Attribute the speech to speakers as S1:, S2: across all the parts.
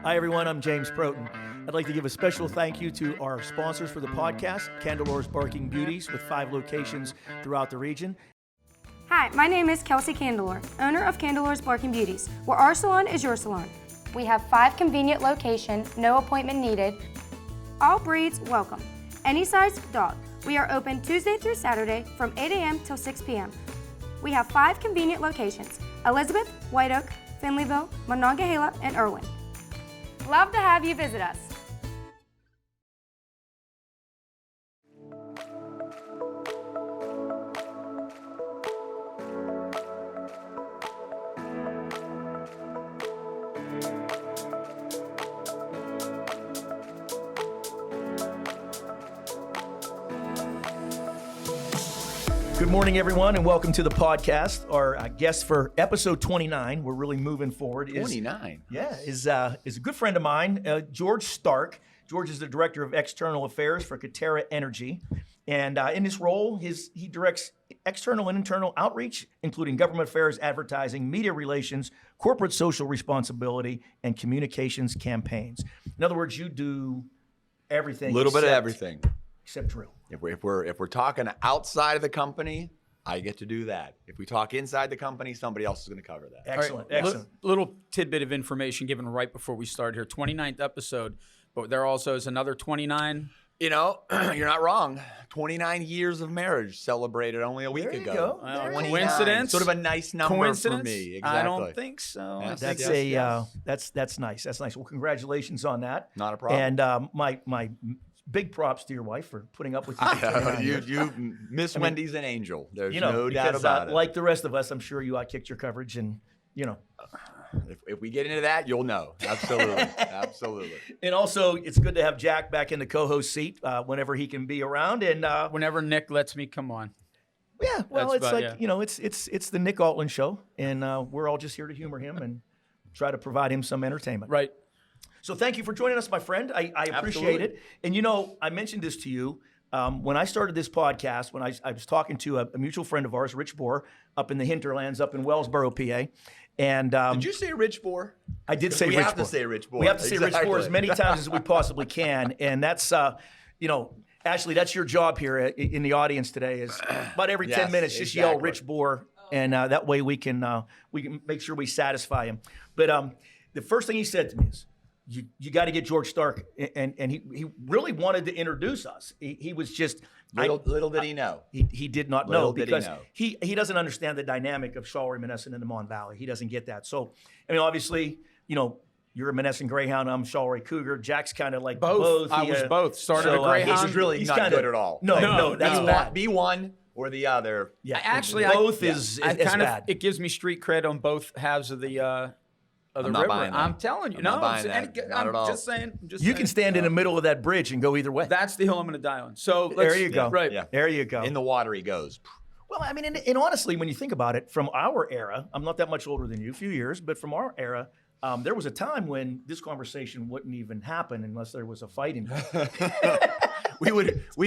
S1: Hi, everyone. I'm James Protin. I'd like to give a special thank you to our sponsors for the podcast, Candelore's Barking Beauties, with 5 locations throughout the region.
S2: Hi, my name is Kelsey Candelore, owner of Candelore's Barking Beauties, where our salon is your salon. We have 5 convenient locations, no appointment needed. All breeds welcome. Any size dog. We are open Tuesday through Saturday from 8 a.m. till 6 p.m. We have 5 convenient locations: Elizabeth, White Oak, Finleyville, Monongahela, and Irwin. Love to have you visit us.
S1: Good morning, everyone, and welcome to the podcast. Our guest for episode 29, we're really moving forward.
S3: 29?
S1: Is a good friend of mine, George Stark. George is the Director of External Affairs for Coterra Energy. And in this role, he directs external and internal outreach, including government affairs, advertising, media relations, corporate social responsibility, and communications campaigns. In other words, you do everything.
S3: A little bit of everything.
S1: Except drill.
S3: If we're talking outside of the company, I get to do that. If we talk inside the company, somebody else is going to cover that.
S1: Excellent,
S4: All right,
S1: excellent.
S4: Little tidbit of information given right before we start here. 29th episode, but there also is another 29.
S3: You know, you're not wrong. 29 years of marriage celebrated only a week
S1: There you
S3: ago.
S1: go. There you go.
S3: 29.
S4: Coincidence?
S3: Sort of a nice number
S4: Coincidence?
S3: for me. Exactly.
S4: I don't think so.
S3: Yes.
S1: That's
S3: Yes.
S1: that's nice. That's nice. Well, congratulations on that.
S3: Not a problem.
S1: And my big props to your wife for putting up with you.
S3: you Miss Wendy's an angel. There's
S1: You know,
S3: no doubt
S1: because,
S3: about it.
S1: like the rest of us, I'm sure you outkicked your coverage, and you know.
S3: If we get into that, you'll know. Absolutely. Absolutely.
S1: And also, it's good to have Jack back in the co-host seat whenever he can be around. And
S4: Whenever Nick lets me come on.
S1: yeah, well,
S4: That's
S1: it's
S4: about-
S1: like
S4: yeah.
S1: you know, it's the Nick Altman show, and we're all just here to humor him and try to provide him some entertainment.
S4: Right.
S1: So thank you for joining us, my friend. I appreciate
S3: Absolutely.
S1: it. And you know, I mentioned this to you when I started this podcast, when I was talking to a mutual friend of ours, Rich Bohr, up in the hinterlands, up in Wellsboro, PA. And
S3: Did you say Rich Bohr?
S1: I did say
S3: we
S1: Rich
S3: have to
S1: Bohr.
S3: say Rich Bohr.
S1: We have to say Rich
S3: Exactly.
S1: Bohr as many times as we possibly can. And that's, you know, Ashley, that's your job here in the audience today is about every 10
S3: Yes,
S1: minutes, just yell
S3: exactly.
S1: Rich Bohr. And that way we can make sure we satisfy him. But the first thing he said to me is, you got to get George Stark, and he really wanted to introduce us. He was just
S3: Little did he know.
S1: he did not know
S3: Little did he
S1: because
S3: know.
S1: he doesn't understand the dynamic of Charleroy, Monessen, and the Mon Valley. He doesn't get that. So I mean, obviously, you know, you're a Monessen Greyhound. I'm Charleroy Cougar. Jack's kind of like both.
S4: I
S1: He,
S4: was both. Started
S1: so,
S4: a Greyhound.
S3: He's really not
S1: kinda-
S3: good at all.
S1: No, that's
S4: no.
S1: bad.
S3: Be one or the other.
S1: Yeah,
S4: Actually,
S1: both is
S4: I kind of
S1: bad.
S4: it gives me street cred on both halves of the
S3: I'm not
S4: river.
S3: buying that.
S4: I'm telling you,
S3: I'm
S4: no.
S3: not buying
S4: I'm,
S3: that. Not at all.
S4: just saying. I'm just
S1: You
S4: saying.
S1: can stand in the middle of that bridge and go either way.
S4: That's the hill I'm going to die on. So
S1: There
S4: let's-
S1: you go.
S4: Right.
S3: Yeah.
S1: There you go.
S3: In the water he goes.
S1: Well, I mean, and honestly, when you think about it, from our era, I'm not that much older than you, a few years, but from our era, there was a time when this conversation wouldn't even happen unless there was a fight involved.
S3: We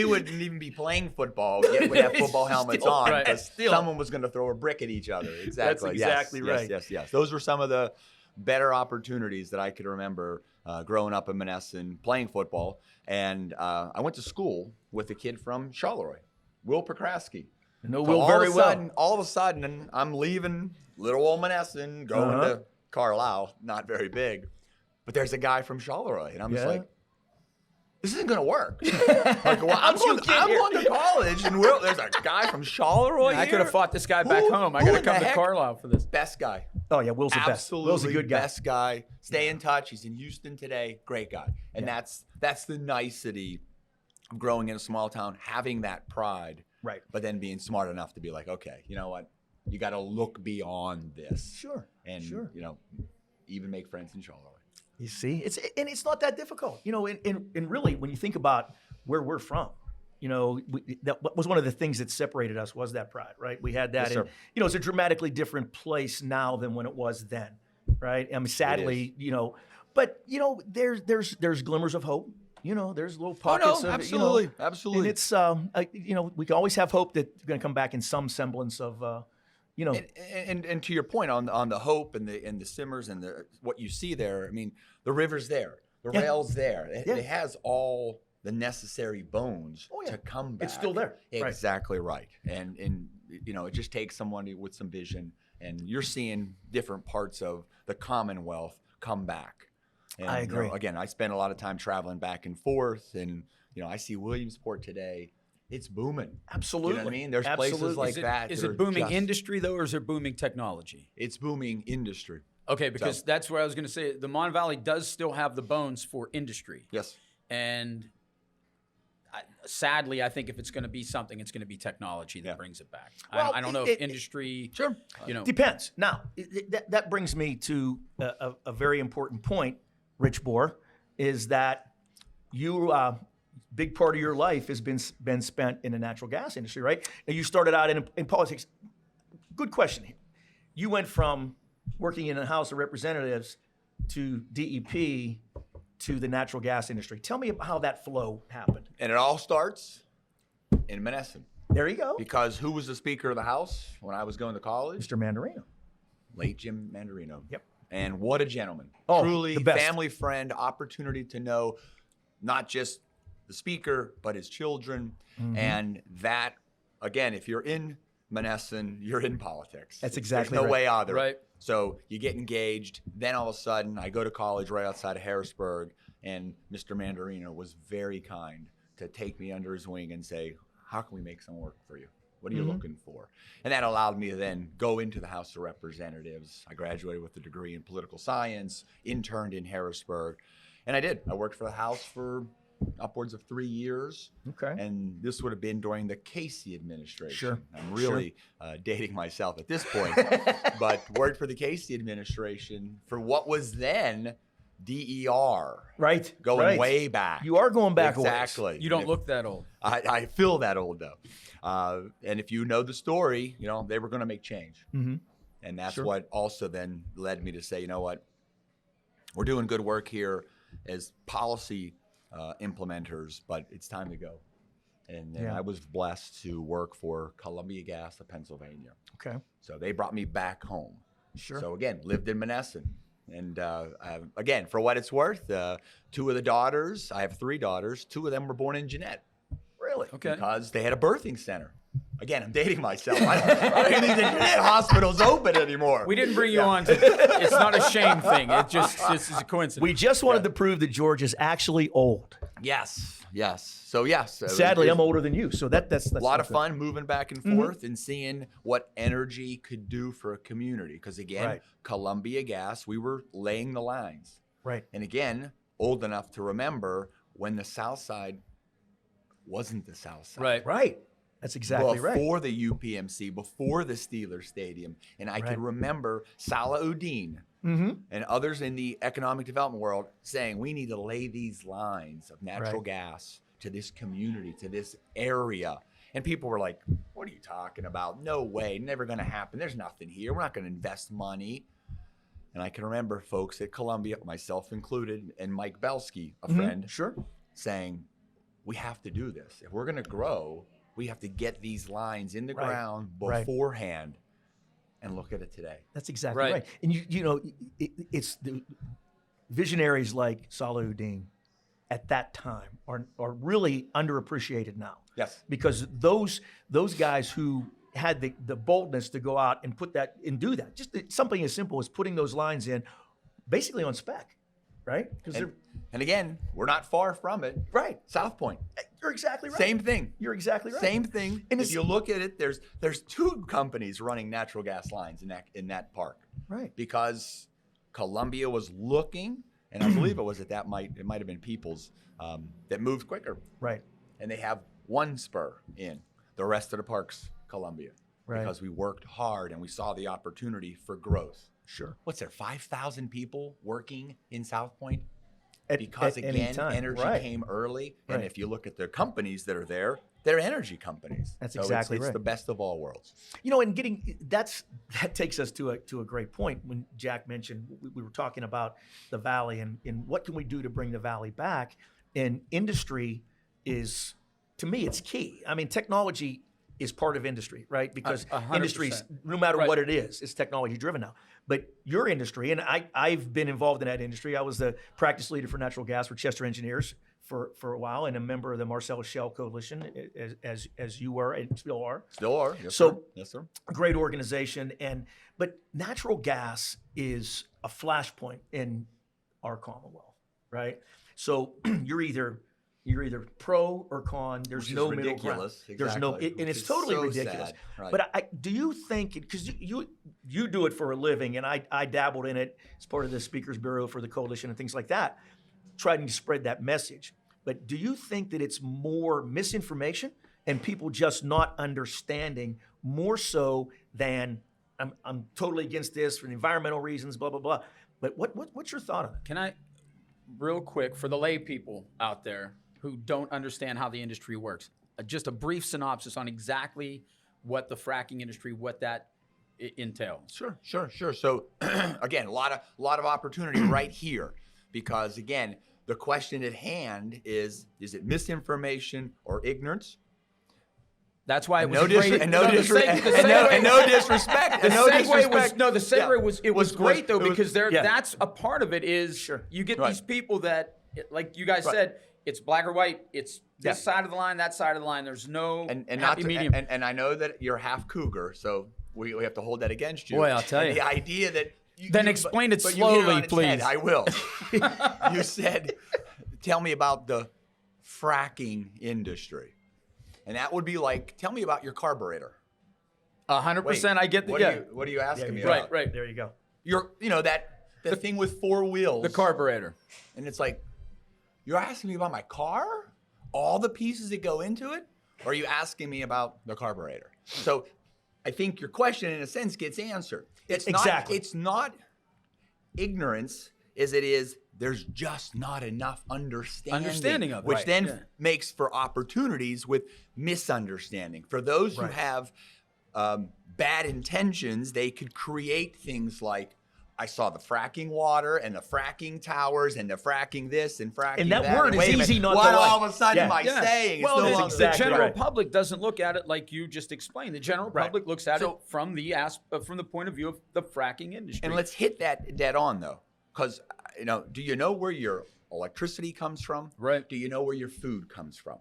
S3: wouldn't even be playing football. Yet we'd have football helmets
S1: Still,
S3: on
S4: right.
S3: because
S1: Still.
S3: someone was going to throw a brick at each other. Exactly. Yes,
S1: exactly
S3: yes,
S1: right.
S3: Yes. Those were some of the better opportunities that I could remember growing up in Monessen playing football. And I went to school with a kid from Charleroy, Will Prokrasky.
S1: I know
S3: So
S1: Will very well.
S3: All of a sudden, I'm leaving little old Monessen, going
S1: Uh-huh.
S3: to Carlisle, not very big. But there's a guy from Charleroy, and I'm just
S1: Yeah.
S3: like, this isn't going to work. Like, well, I'm going to college, and there's a guy from Charleroy
S4: I could
S3: here?
S4: have fought this guy back
S3: Who-
S4: home. I
S3: who
S4: got to
S3: in
S4: come
S3: the
S4: to
S3: heck?
S4: Carlisle for this.
S3: Best guy.
S1: Oh, yeah, Will's the best.
S3: Absolutely
S1: Will's a good guy.
S3: best guy. Stay in touch. He's in Houston today. Great guy. And
S1: Yeah.
S3: that's the nicety of growing in a small town, having that pride.
S1: Right.
S3: But then being smart enough to be like, okay, you know what? You got to look beyond this.
S1: Sure.
S3: And,
S1: sure.
S3: you know, even make friends in Charleroy.
S1: You see, it's not that difficult, you know. And really, when you think about where we're from, you know, that was one of the things that separated us was that pride, right? We had that,
S3: Yes,
S1: and
S3: sir.
S1: you know, it's a dramatically different place now than when it was then, right? I mean, sadly, you know, but you know, there's glimmers of hope. You know, there's little pockets of
S3: absolutely,
S1: you know,
S3: absolutely.
S1: And it's you know, we can always have hope that you're going to come back in some semblance of you know,
S3: And to your point on the Hope and the Simmers and what you see there, I mean, the river's there, the rail's there. It has all the necessary bones to come back.
S1: It's still there.
S3: Exactly right. And you know, it just takes someone with some vision, and you're seeing different parts of the Commonwealth come back. And,
S1: I agree.
S3: You know, again, I spend a lot of time traveling back and forth, and you know, I see Williamsport today. It's booming.
S1: Absolutely.
S3: You know what I mean? There's places like that.
S4: Is it booming industry though, or is it booming technology?
S3: It's booming industry.
S4: Okay, because that's where I was going to say. The Mon Valley does still have the bones for industry.
S3: Yes.
S4: And sadly, I think if it's going to be something, it's going to be technology that brings it back.
S1: Well,
S4: I don't know if industry.
S3: Sure.
S4: You know,
S1: depends. Now, that brings me to a very important point, Rich Bohr, is that you big part of your life has been spent in the natural gas industry, right? And you started out in politics. Good question here. You went from working in the House of Representatives to DEP to the natural gas industry. Tell me about how that flow happened.
S3: And it all starts in Menneson.
S1: There you go.
S3: Because who was the Speaker of the House when I was going to college?
S1: Mr. Mandarino.
S3: Late Jim Mandarino.
S1: Yep.
S3: And what a gentleman.
S1: Oh,
S3: truly
S1: the best.
S3: Family friend, opportunity to know not just the Speaker, but his children.
S1: Mm-hmm.
S3: And that, again, if you're in Menneson, you're in politics.
S1: That's exactly
S3: There's no
S1: right.
S3: way out of it.
S4: Right.
S3: So you get engaged. Then all of a sudden, I go to college right outside of Harrisburg, and Mr. Mandarino was very kind to take me under his wing and say, how can we make some work for you? What are you looking for? And that allowed me to then go into the House of Representatives. I graduated with a degree in political science, interned in Harrisburg, and I did. I worked for the House for upwards of 3 years.
S1: Okay.
S3: And this would have been during the Casey administration.
S1: Sure.
S3: I'm really dating myself at this point, but worked for the Casey administration for what was then DER.
S1: Right.
S3: Going way back.
S1: You are going back a ways.
S3: Exactly.
S4: you don't look that old.
S3: I feel that old though. And if you know the story, you know, they were going to make change.
S1: Mm-hmm.
S3: And that's what also then led me to say, you know what, we're doing good work here as policy implementers, but it's time to go. And I was blessed to work for Columbia Gas of Pennsylvania.
S1: Okay.
S3: So they brought me back home.
S1: Sure.
S3: So again, lived in Menneson. And again, for what it's worth, 2 of the daughters, I have 3 daughters, 2 of them were born in Jeanette.
S1: Really?
S4: Okay.
S3: Because they had a birthing center. Again, I'm dating myself. I don't think the Jeanette hospital's open anymore.
S4: We didn't bring you on to. It's not a shame thing. It's a coincidence.
S1: We just wanted to prove that George is actually old.
S3: Yes. So yes.
S1: Sadly, I'm older than you, so that's
S3: a lot of fun moving back and forth and seeing what energy could do for a community. Because again, Columbia Gas, we were laying the lines.
S1: Right.
S3: And again, old enough to remember when the South Side wasn't the South Side.
S1: Right. That's exactly right.
S3: Before the UPMC, before the Steelers Stadium. And I can remember Salahuddin and others in the economic development world saying, we need to lay these lines of natural gas to this community, to this area. And people were like, what are you talking about? No way, never going to happen. There's nothing here. We're not going to invest money. And I can remember folks at Columbia, myself included, and Mike Belsky, a friend, saying, we have to do this. If we're going to grow, we have to get these lines in the ground beforehand and look at it today.
S1: That's exactly right. And you know, it's the visionaries like Salahuddin at that time are really underappreciated now.
S3: Yes.
S1: Because those guys who had the boldness to go out and put that and do that, just something as simple as putting those lines in basically on spec, right?
S3: And again, we're not far from it.
S1: Right.
S3: South Point.
S1: You're exactly right.
S3: Same thing.
S1: You're exactly right.
S3: Same thing.
S1: And
S3: if you look at it, there's 2 companies running natural gas lines in that park.
S1: Right.
S3: Because Columbia was looking, and I believe it was it might have been Peoples that moved quicker.
S1: Right.
S3: And they have 1 spur in. The rest of the park's Columbia.
S1: Right.
S3: Because we worked hard and we saw the opportunity for growth.
S1: Sure.
S3: What's there, 5,000 people working in South Point?
S1: At
S3: Again, energy came early. And if you look at the companies that are there, they're energy companies.
S1: That's
S3: so
S1: exactly
S3: it's
S1: right.
S3: the best of all worlds.
S1: You know, and that takes us to a great point when Jack mentioned we were talking about the Valley and what can we do to bring the Valley back. And industry is, to me, it's key. I mean, technology is part of industry, right? Because
S4: 100%.
S1: industries, no matter what it is, it's technology driven now. But your industry, and I've been involved in that industry. I was the practice leader for natural gas for Chester Engineers for a while, and a member of the Marcellus Shale Coalition, as you were and still are.
S3: Still are. Yes,
S1: So-
S3: sir. Yes, sir.
S1: Great organization, but natural gas is a flashpoint in our Commonwealth, right? So you're either pro or con. There's
S3: Which is
S1: no middle ground.
S3: ridiculous.
S1: There's no,
S3: Exactly.
S1: and it's
S3: Which is
S1: totally
S3: so
S1: ridiculous.
S3: sad. Right.
S1: But do you think, because you do it for a living, and I dabbled in it as part of the Speakers Bureau for the coalition and things like that, trying to spread that message. But do you think that it's more misinformation and people just not understanding more so than I'm totally against this for environmental reasons, blah blah blah. But what's your thought on it?
S4: Can I, real quick, for the lay people out there who don't understand how the industry works, just a brief synopsis on exactly what the fracking industry, what that entails.
S3: Sure. So again, a lot of opportunity right here, because again, the question at hand is it misinformation or ignorance?
S4: That's why it was
S3: No
S4: a great,
S3: disrespect.
S4: no, the
S3: The
S4: segue was great though,
S3: it was-
S4: because
S1: yeah.
S4: that's a part of it is you get
S3: Right.
S4: these people that, like you guys said, it's black or white. It's this side of the line, that side of the line. There's no
S3: and not
S4: happy
S3: to,
S4: medium.
S3: and I know that you're half cougar, so we have to hold that against you.
S4: Boy, I'll tell
S3: And
S4: you.
S3: The idea that
S4: Then explain it
S3: but you hit
S4: slowly,
S3: on its head.
S4: please.
S3: I will. You said, tell me about the fracking industry. And that would be like, tell me about your carburetor.
S4: 100%. I get the
S3: What are you asking me
S1: Yeah,
S3: about?
S4: right.
S1: There you go.
S3: The thing with four wheels.
S4: The carburetor.
S3: And it's like, you're asking me about my car? All the pieces that go into it? Or are you asking me about the carburetor? So I think your question, in a sense, gets answered.
S1: Exactly.
S3: It's not ignorance as it is there's just not enough understanding
S4: of it.
S3: which
S4: Right,
S3: then
S4: yeah.
S3: makes for opportunities with misunderstanding. For those who
S1: Right.
S3: have bad intentions, they could create things like, I saw the fracking water and the fracking towers and the fracking this and fracking
S1: And that
S3: that.
S1: word
S3: And
S1: is
S3: wait a minute,
S1: easy not to
S3: what
S1: like.
S3: all of a sudden
S1: Yeah.
S3: am I
S4: Yeah.
S3: saying?
S4: Well,
S3: it's no
S4: the,
S3: longer
S4: the
S1: exactly
S4: general
S1: right.
S4: public doesn't look at it like you just explained. The general
S1: Right.
S4: public looks at
S3: So-
S4: it from the point of view of the fracking industry.
S3: And let's hit that dead on though, because do you know where your electricity comes from?
S4: Right.
S3: Do you know where your food comes from?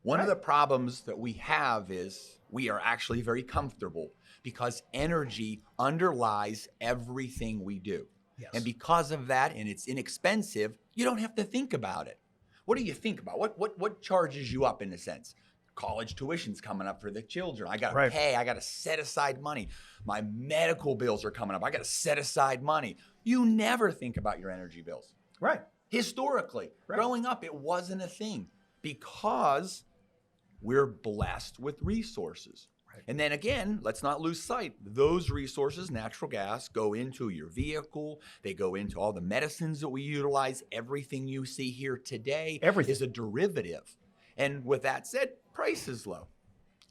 S3: One of the problems that we have is we are actually very comfortable because energy underlies everything we do.
S1: Yes.
S3: And because of that, and it's inexpensive, you don't have to think about it. What do you think about? What charges you up in a sense? College tuition's coming up for the children. I got to
S1: Right.
S3: pay. I got to set aside money. My medical bills are coming up. I got to set aside money. You never think about your energy bills.
S1: Right.
S3: Historically, growing up, it wasn't a thing because we're blessed with resources. Right. And then again, let's not lose sight. Those resources, natural gas, go into your vehicle. They go into all the medicines that we utilize. Everything you see here today is a derivative. And with that said, price is low.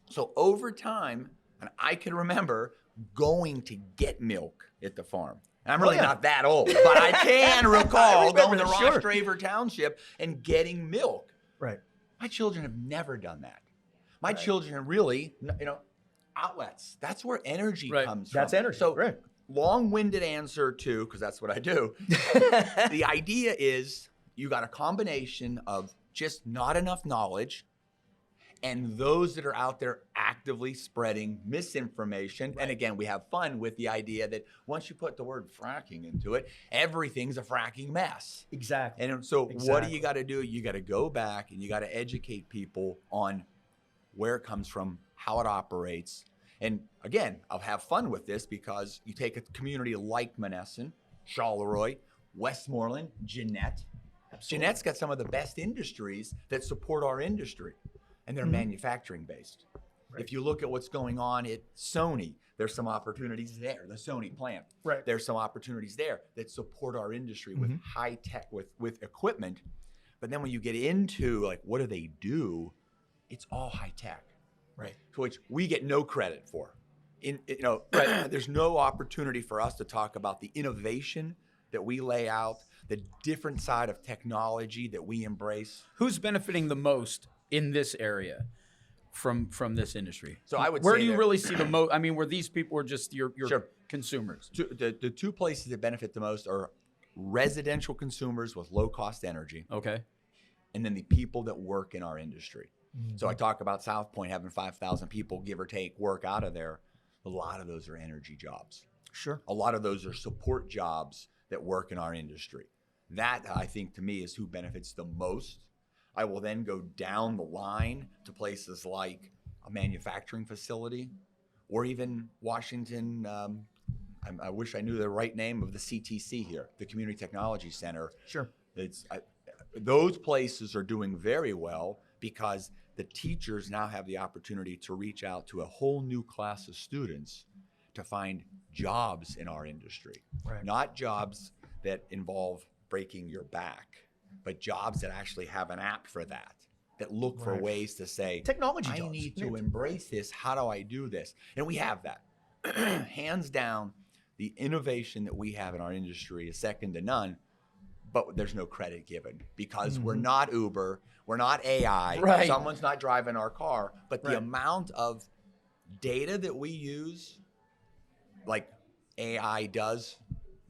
S3: So over time, and I can remember going to get milk at the farm. And I'm really not that old, but I can recall going to Rostraver Township and getting milk.
S1: Right.
S3: My children have never done that. My children are really, outlets. That's where energy comes from.
S1: That's energy.
S3: So long-winded answer to, because that's what I do. The idea is you got a combination of just not enough knowledge and those that are out there actively spreading misinformation. And again, we have fun with the idea that once you put the word fracking into it, everything's a fracking mess.
S1: Exactly.
S3: And so what do you got to do? You got to go back and you got to educate people on where it comes from, how it operates. And again, I'll have fun with this because you take a community like Monessen, Charleroi, Westmoreland, Jeanette. Jeanette's got some of the best industries that support our industry. And they're manufacturing based. Right. If you look at what's going on at Sony, there's some opportunities there, the Sony plant.
S1: Right.
S3: There's some opportunities there that support our industry with high tech, with equipment. But then when you get into like, what do they do? It's all high tech.
S1: Right.
S3: Which we get no credit for. There's no opportunity for us to talk about the innovation that we lay out, the different side of technology that we embrace.
S4: Who's benefiting the most in this area from this industry?
S3: So I would
S4: where
S3: say
S4: do you
S3: there-
S4: really see the most? I mean, where these people are just your
S3: Sure.
S4: consumers?
S3: The two places that benefit the most are residential consumers with low cost energy,
S4: Okay.
S3: and then the people that work in our industry. So I talk about South Point having 5,000 people, give or take, work out of there. A lot of those are energy jobs.
S1: Sure.
S3: A lot of those are support jobs that work in our industry. That, I think, to me, is who benefits the most. I will then go down the line to places like a manufacturing facility, or even Washington. I wish I knew the right name of the CTC here, the Community Technology Center.
S1: Sure.
S3: Those places are doing very well because the teachers now have the opportunity to reach out to a whole new class of students to find jobs in our industry.
S1: Right.
S3: Not jobs that involve breaking your back, but jobs that actually have an app for that look for
S1: Right.
S3: ways to say,
S1: Technology
S3: I
S1: jobs.
S3: need to embrace this. How do I do this? And we have that. Hands down, the innovation that we have in our industry is second to none, but there's no credit given because we're not Uber, we're not AI,
S4: Right.
S3: someone's not driving our car, but the
S4: Right.
S3: amount of data that we use, like AI does,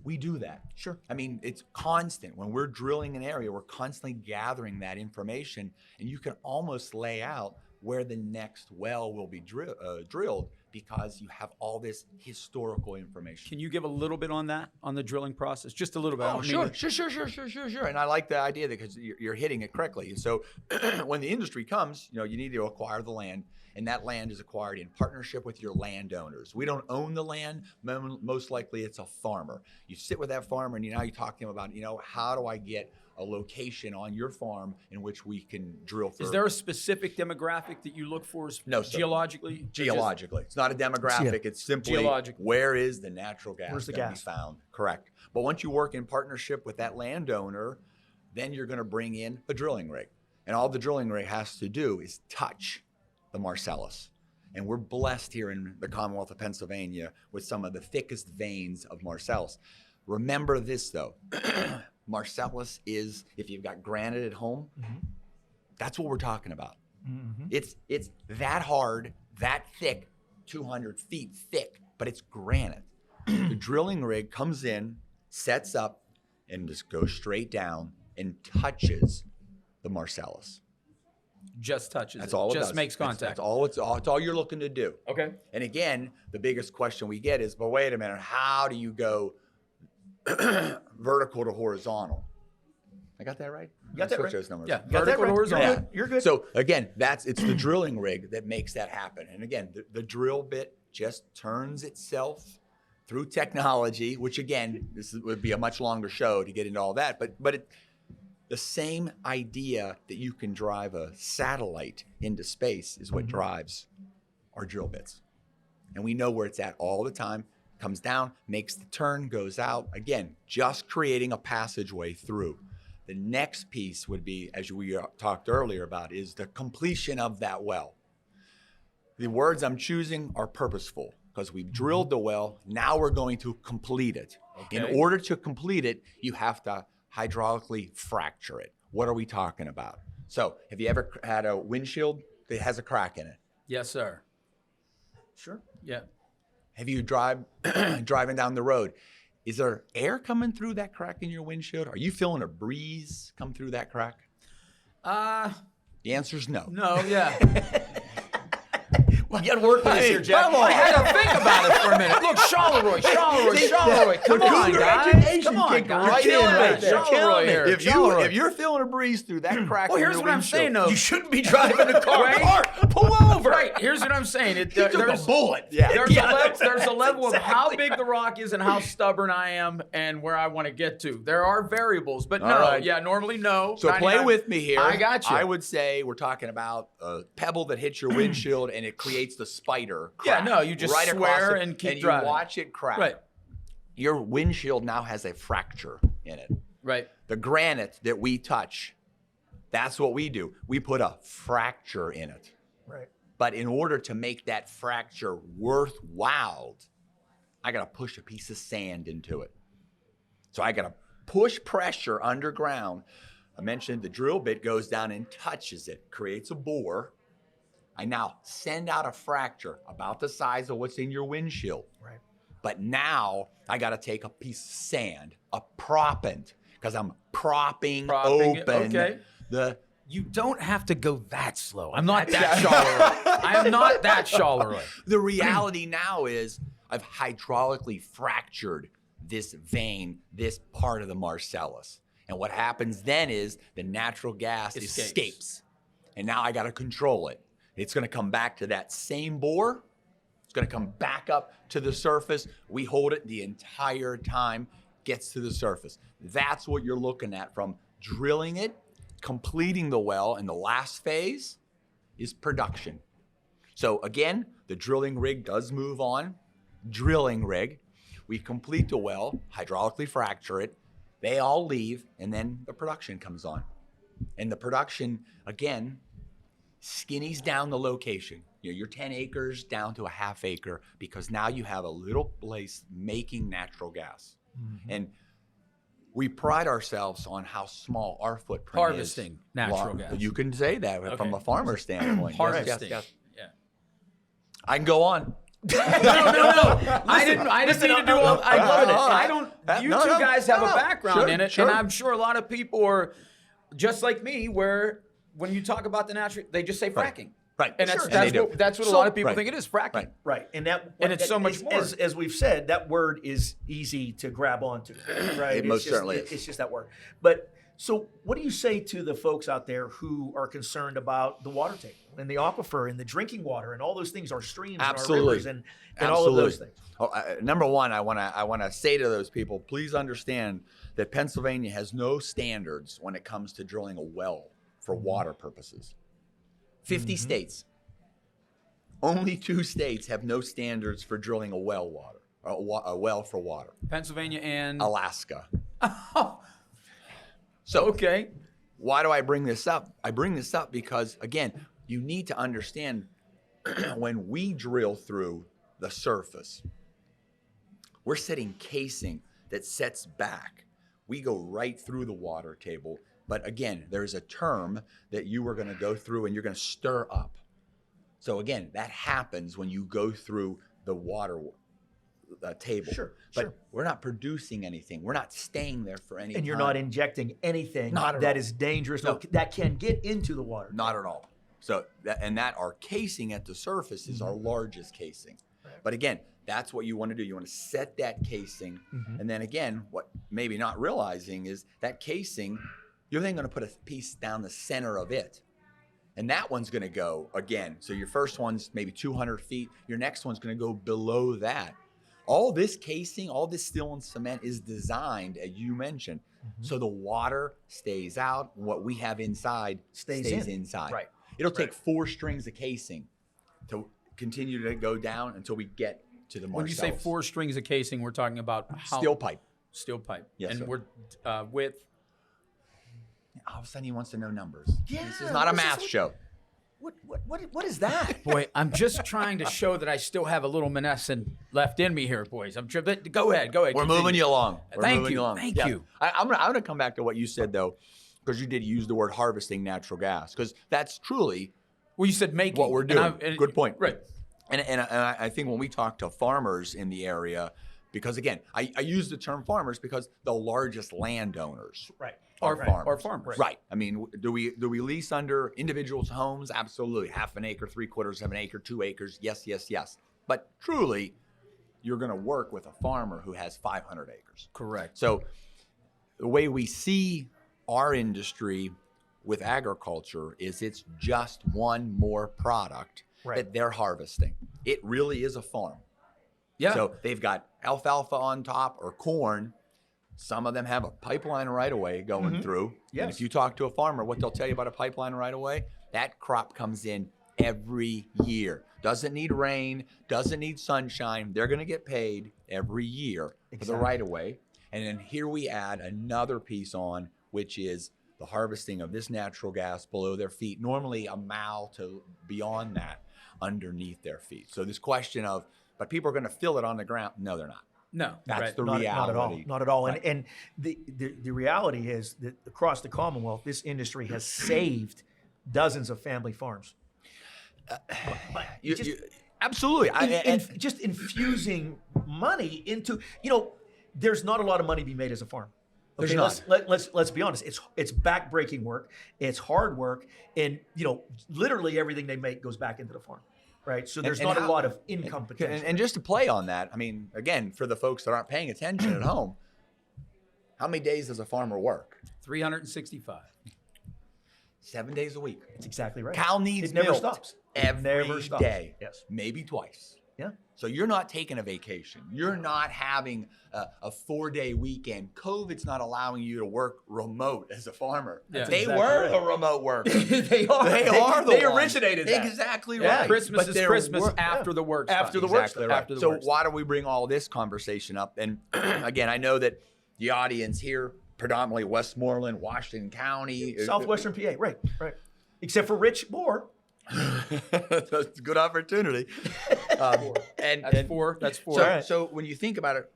S3: we do that.
S1: Sure.
S3: I mean, it's constant. When we're drilling an area, we're constantly gathering that information, and you can almost lay out where the next well will be drilled because you have all this historical information.
S4: Can you give a little bit on that, on the drilling process? Just a little bit. I
S3: Oh,
S4: don't mean
S3: sure. And I like the idea because you're hitting it correctly. So when the industry comes, you need to acquire the land, and that land is acquired in partnership with your landowners. We don't own the land. Most likely it's a farmer. You sit with that farmer and now you talk to him about, how do I get a location on your farm in which we can drill for.
S4: Is there a specific demographic that you look for
S3: No, sir.
S4: geologically?
S3: Geologically. It's not a demographic. It's simply
S4: Geologically.
S3: where is the natural gas
S1: Where's the
S3: going to
S1: gas?
S3: be found. Correct. But once you work in partnership with that landowner, then you're going to bring in a drilling rig. And all the drilling rig has to do is touch the Marcellus. And we're blessed here in the Commonwealth of Pennsylvania with some of the thickest veins of Marcellus. Remember this, though. Marcellus is, if you've got granite at home, that's what we're talking about. It's that hard, that thick, 200 feet thick, but it's granite. The drilling rig comes in, sets up, and just goes straight down and touches the Marcellus.
S4: Just touches
S3: That's
S4: it.
S3: all it
S4: Just
S3: does.
S4: makes contact.
S3: That's all. It's all you're looking to do.
S4: Okay.
S3: And again, the biggest question we get is, but wait a minute, how do you go vertical to horizontal? I got that right?
S1: You got that
S3: Switch
S1: right.
S3: those numbers.
S4: Yeah.
S1: Got that
S4: Vertical to
S1: right.
S4: horizontal.
S1: You're good.
S3: So again, it's the drilling rig that makes that happen. And again, the drill bit just turns itself through technology, which again, would be a much longer show to get into all that. But the same idea that you can drive a satellite into space is what drives our drill bits. And we know where it's at all the time. Comes down, makes the turn, goes out. Again, just creating a passageway through. The next piece would be, as we talked earlier about, is the completion of that well. The words I'm choosing are purposeful because we've drilled the well. Now we're going to complete it. In
S4: Okay.
S3: order to complete it, you have to hydraulically fracture it. What are we talking about? So, have you ever had a windshield that has a crack in it?
S4: Yes, sir.
S1: Sure.
S4: Yeah.
S3: Have you driving down the road? Is there air coming through that crack in your windshield? Are you feeling a breeze come through that crack? The answer is no.
S4: No, yeah.
S1: You got to work with us here, Jeff.
S4: Come on. I had to think about it for a minute. Look, Charleroi. Come on, guys. Come on,
S3: kicked
S4: guys.
S3: right
S4: You're
S3: in
S4: killing
S3: right
S4: it.
S3: there.
S4: Charleroi here.
S3: If you're feeling a breeze through that crack,
S4: Well,
S3: in
S4: here's
S3: your
S4: what I'm
S3: windshield,
S4: saying, though.
S1: You shouldn't be driving a car.
S4: Right?
S1: Pull over.
S4: Right. Here's what I'm saying.
S1: Took a bullet.
S3: Yeah.
S4: There's a level of how big the rock is and how stubborn I am and where I want to get to. There are variables, but no.
S3: All right.
S4: Yeah, normally no.
S3: So play
S4: 99
S3: with me here.
S4: I got you.
S3: I would say we're talking about a pebble that hits your windshield and it creates the spider
S4: Yeah,
S3: crack
S4: no, you just
S3: right across
S4: swear
S3: it,
S4: and keep
S3: you
S4: driving.
S3: watch it crack.
S4: Right.
S3: Your windshield now has a fracture in it.
S4: Right.
S3: The granite that we touch, that's what we do. We put a fracture in it.
S1: Right.
S3: But in order to make that fracture worthwhile, I got to push a piece of sand into it. So I got to push pressure underground. I mentioned the drill bit goes down and touches it, creates a bore. I now send out a fracture about the size of what's in your windshield.
S1: Right.
S3: But now I got to take a piece of sand, a proppant, because I'm propping open the.
S4: You don't have to go that slow. I'm not that Charleroi. I am not that Charleroi.
S3: The reality now is I've hydraulically fractured this vein, this part of the Marcellus. And what happens then is the natural gas escapes. And now I got to control it. It's going to come back to that same bore. It's going to come back up to the surface. We hold it the entire time, gets to the surface. That's what you're looking at from drilling it, completing the well, and the last phase is production. So again, the drilling rig does move on. Drilling rig. We complete the well, hydraulically fracture it. They all leave, and then the production comes on. And the production, again, skinnies down the location. You know, you're 10 acres down to a half acre because now you have a little place making natural gas. Mm-hmm. And we pride ourselves on how small our footprint
S4: Harvesting
S3: is.
S4: natural gas.
S3: You can say that from a farmer standpoint.
S4: Harvesting.
S3: Yes.
S4: Yeah.
S3: I can go on.
S4: No. I didn't need to do all. I love it. I don't. You two guys have a background in it, and I'm sure a lot of people are just like me, where when you talk about the natural, they just say fracking.
S3: Right.
S4: And that's what a lot of people think it is, fracking.
S1: Right. And
S4: it's so much more.
S1: As we've said, that word is easy to grab onto, right?
S3: It most certainly is.
S1: It's just that word. But so what do you say to the folks out there who are concerned about the water table and the aquifer and the drinking water and all those things, our streams and our rivers and all of those things?
S3: Number one, I want to say to those people, please understand that Pennsylvania has no standards when it comes to drilling a well for water purposes. 50 states. Only 2 states have no standards for drilling a well for water.
S4: Pennsylvania and
S3: Alaska.
S4: So okay.
S3: Why do I bring this up? I bring this up because, again, you need to understand when we drill through the surface, we're setting casing that sets back. We go right through the water table. But again, there's a term that you are going to go through and you're going to stir up. So again, that happens when you go through the water table. But we're not producing anything. We're not staying there for any time.
S1: And you're not injecting anything that is dangerous that can get into the water.
S3: Not at all. So our casing at the surface is our largest casing. Right. But again, that's what you want to do. You want to set that casing. Mm-hmm. And then again, what maybe not realizing is that casing, you're then going to put a piece down the center of it. And that one's going to go again. So your first one's maybe 200 feet. Your next one's going to go below that. All this casing, all this steel and cement is designed, as you mentioned, so the water stays out. What we have inside stays inside.
S1: Right.
S3: It'll take 4 strings of casing to continue to go down until we get to the Marcellus.
S4: When you say 4 strings of casing, we're talking about
S3: steel pipe.
S4: Steel pipe.
S3: Yes,
S4: and
S3: sir.
S4: We're with.
S3: All of a sudden he wants to know numbers. Yeah, this is not a math show.
S1: What is that?
S4: Boy, I'm just trying to show that I still have a little Menneson left in me here, boys. Go ahead.
S3: We're moving you along.
S4: Thank you.
S3: I'm gonna come back to what you said though, because you did use the word harvesting natural gas, because that's truly
S4: you said making
S3: what we're doing. Good point.
S4: Right.
S3: And I think when we talk to farmers in the area, because again, I use the term farmers because the largest landowners are farmers. Right. I mean, do we lease under individuals' homes? Absolutely. Half an acre, 3/4 of an acre, 2 acres. Yes. But truly, you're going to work with a farmer who has 500 acres.
S4: Correct.
S3: So the way we see our industry with agriculture is it's just one more product that they're harvesting. It really is a farm.
S4: Yeah.
S3: So they've got alfalfa on top or corn. Some of them have a pipeline right away going through. Yes. And if you talk to a farmer, what they'll tell you about a pipeline right away, that crop comes in every year. Doesn't need rain, doesn't need sunshine. They're going to get paid every year for the right of way. And then here we add another piece on, which is the harvesting of this natural gas below their feet, normally a mile to beyond that underneath their feet. So this question of, but people are going to fill it on the ground. No, they're not.
S4: No,
S3: that's the reality.
S1: Not at all. Right. And the reality is that across the Commonwealth, this industry has saved dozens of family farms.
S3: Absolutely.
S1: Just infusing money into, there's not a lot of money to be made as a farm.
S3: There's
S1: Okay,
S3: not.
S1: let's be honest. It's backbreaking work. It's hard work, and literally everything they make goes back into the farm, right? So there's not a lot of income potential.
S3: And just to play on that, I mean, again, for the folks that aren't paying attention at home, how many days does a farmer work?
S4: 365.
S3: 7 days a week.
S1: That's exactly right.
S3: Cow needs
S1: it never
S3: milk
S1: stops.
S3: every
S1: never stops.
S3: day.
S1: Yes.
S3: Maybe twice.
S1: Yeah.
S3: So you're not taking a vacation. You're not having a 4-day weekend. COVID's not allowing you to work remote as a farmer.
S4: Yeah.
S3: They
S1: exactly
S3: were
S1: right.
S3: the remote workers.
S1: They are.
S3: They
S1: originated that.
S3: Exactly
S1: Yeah.
S3: right.
S4: Christmas
S3: But
S4: is
S3: they're
S4: Christmas
S3: wor-
S4: after the work's
S1: After
S4: done.
S1: the work's
S3: Exactly
S1: done.
S3: right.
S1: After the
S3: So
S1: work's
S3: why do we bring all this conversation up? And again, I know that the audience here, predominantly Westmoreland, Washington County.
S1: Southwestern PA, right. Except for Rich Moore.
S3: That's a good opportunity.
S4: That's four.
S3: So when you think about it,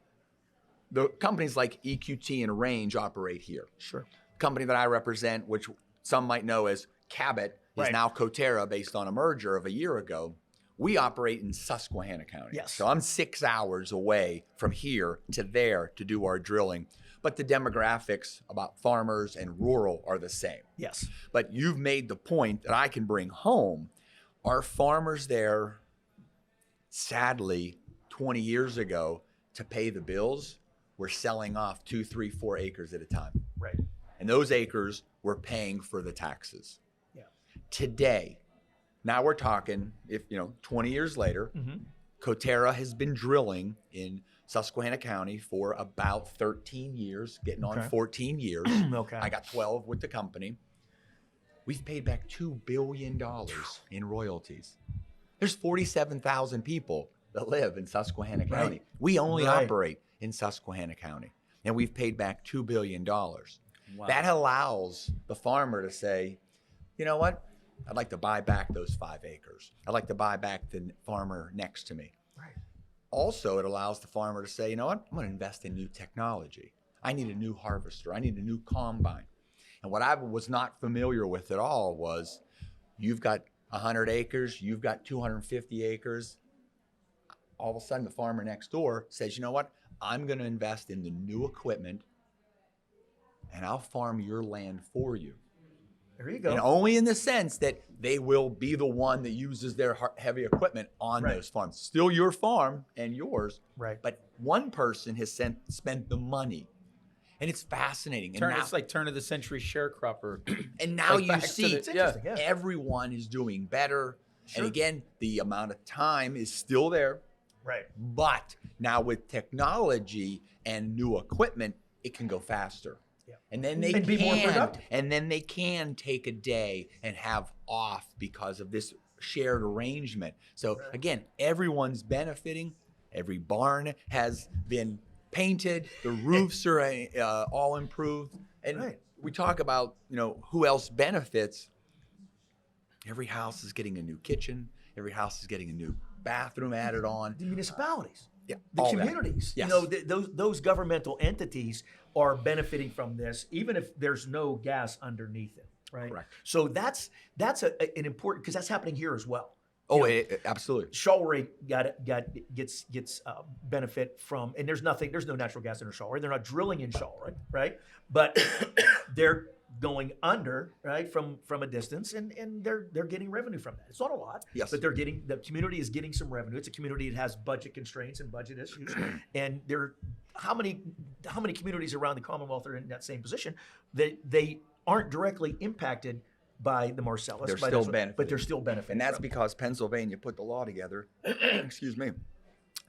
S3: the companies like EQT and Range operate here.
S1: Sure.
S3: The company that I represent, which some might know as Cabot, is
S1: Right.
S3: now Coterra based on a merger of a year ago. We operate in Susquehanna County.
S1: Yes.
S3: So I'm 6 hours away from here to there to do our drilling. But the demographics about farmers and rural are the same.
S1: Yes.
S3: But you've made the point that I can bring home. Our farmers there, sadly, 20 years ago, to pay the bills, were selling off 2, 3, 4 acres at a time.
S1: Right.
S3: And those acres were paying for the taxes.
S1: Yeah.
S3: Today, now we're talking, 20 years later, Coterra has been drilling in Susquehanna County for about 13 years, getting on 14 years.
S1: Okay.
S3: I got 12 with the company. We've paid back $2 billion in royalties. There's 47,000 people that live in Susquehanna County.
S1: Right.
S3: We only
S1: Right.
S3: operate in Susquehanna County, and we've paid back $2 billion.
S4: Wow.
S3: That allows the farmer to say, you know what? I'd like to buy back those 5 acres. I'd like to buy back the farmer next to me.
S1: Right.
S3: Also, it allows the farmer to say, you know what? I'm going to invest in new technology. I need a new harvester. I need a new combine. And what I was not familiar with at all was you've got 100 acres, you've got 250 acres. All of a sudden, the farmer next door says, you know what? I'm going to invest in the new equipment and I'll farm your land for you.
S1: There you go.
S3: And only in the sense that they will be the one that uses their heavy equipment on
S1: Right.
S3: those farms. Still your farm and yours,
S1: Right.
S3: but one person has spent the money. And it's fascinating.
S4: It's like turn of the century sharecropper.
S3: And now
S4: Like
S3: you
S4: back to
S3: see
S4: the- yeah.
S1: Yeah.
S3: everyone is doing better.
S1: Sure.
S3: And again, the amount of time is still there.
S1: Right.
S3: But now with technology and new equipment, it can go faster.
S1: Yeah.
S3: And then they
S1: And be more productive.
S3: can take a day and have off because of this shared arrangement. So again, everyone's benefiting. Every barn has been painted. The roofs are all improved. And
S1: Right.
S3: we talk about, who else benefits. Every house is getting a new kitchen. Every house is getting a new bathroom added on.
S1: The municipalities.
S3: Yeah,
S1: The
S3: all that.
S1: communities.
S3: Yes.
S1: Those governmental entities are benefiting from this, even if there's no gas underneath it. Right.
S3: Correct.
S1: So that's an important, because that's happening here as well.
S3: Oh, absolutely.
S1: Shawray gets benefit from, and there's no natural gas in Shawray. They're not drilling in Shawray, right? But they're going under, right, from a distance, and they're getting revenue from that. It's not a lot,
S3: Yes.
S1: but the community is getting some revenue. It's a community that has budget constraints and budget issues, and how many communities around the Commonwealth are in that same position that they aren't directly impacted by the Marcellus,
S3: They're
S1: by
S3: still
S1: this one,
S3: benefiting.
S1: but they're still benefiting.
S3: And that's
S1: from it.
S3: because Pennsylvania put the law together, excuse me,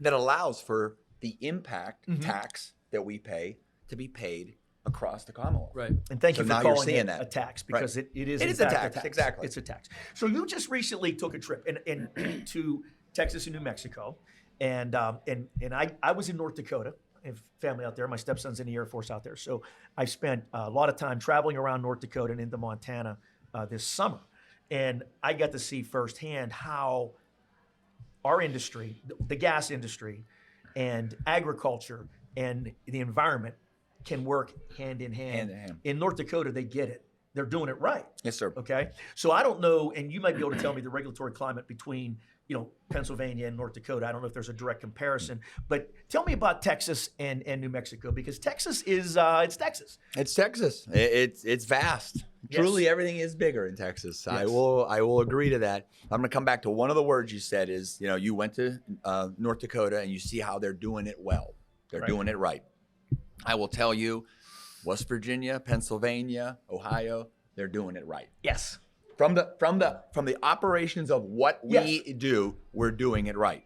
S3: that allows for the impact tax that we pay to be paid across the Commonwealth.
S4: Right.
S1: And thank you
S3: So
S1: for
S3: now you're
S1: calling
S3: seeing
S1: it
S3: that.
S1: a tax,
S3: Right.
S1: because it is
S3: It
S1: in
S3: is a
S1: fact
S3: tax, exactly.
S1: It's a tax. So you just recently took a trip to Texas and New Mexico, and I was in North Dakota. I have family out there. My stepson's in the Air Force out there, so I spent a lot of time traveling around North Dakota and into Montana this summer, and I got to see firsthand how our industry, the gas industry, and agriculture and the environment can work hand in hand.
S3: Hand in hand.
S1: In North Dakota, they get it. they're doing it right.
S3: Yes, sir.
S1: Okay. So I don't know, and you might be able to tell me the regulatory climate between, Pennsylvania and North Dakota. I don't know if there's a direct comparison, but tell me about Texas and New Mexico, because Texas is, it's Texas.
S3: It's Texas. It's vast.
S1: Yes.
S3: Truly, everything is bigger in Texas.
S1: Yes.
S3: I will agree to that. I'm going to come back to one of the words you said is, you went to North Dakota and you see how they're doing it well. They're
S1: Right.
S3: doing it right. I will tell you, West Virginia, Pennsylvania, Ohio, they're doing it right.
S1: Yes.
S3: From the operations of what we do, we're doing it right.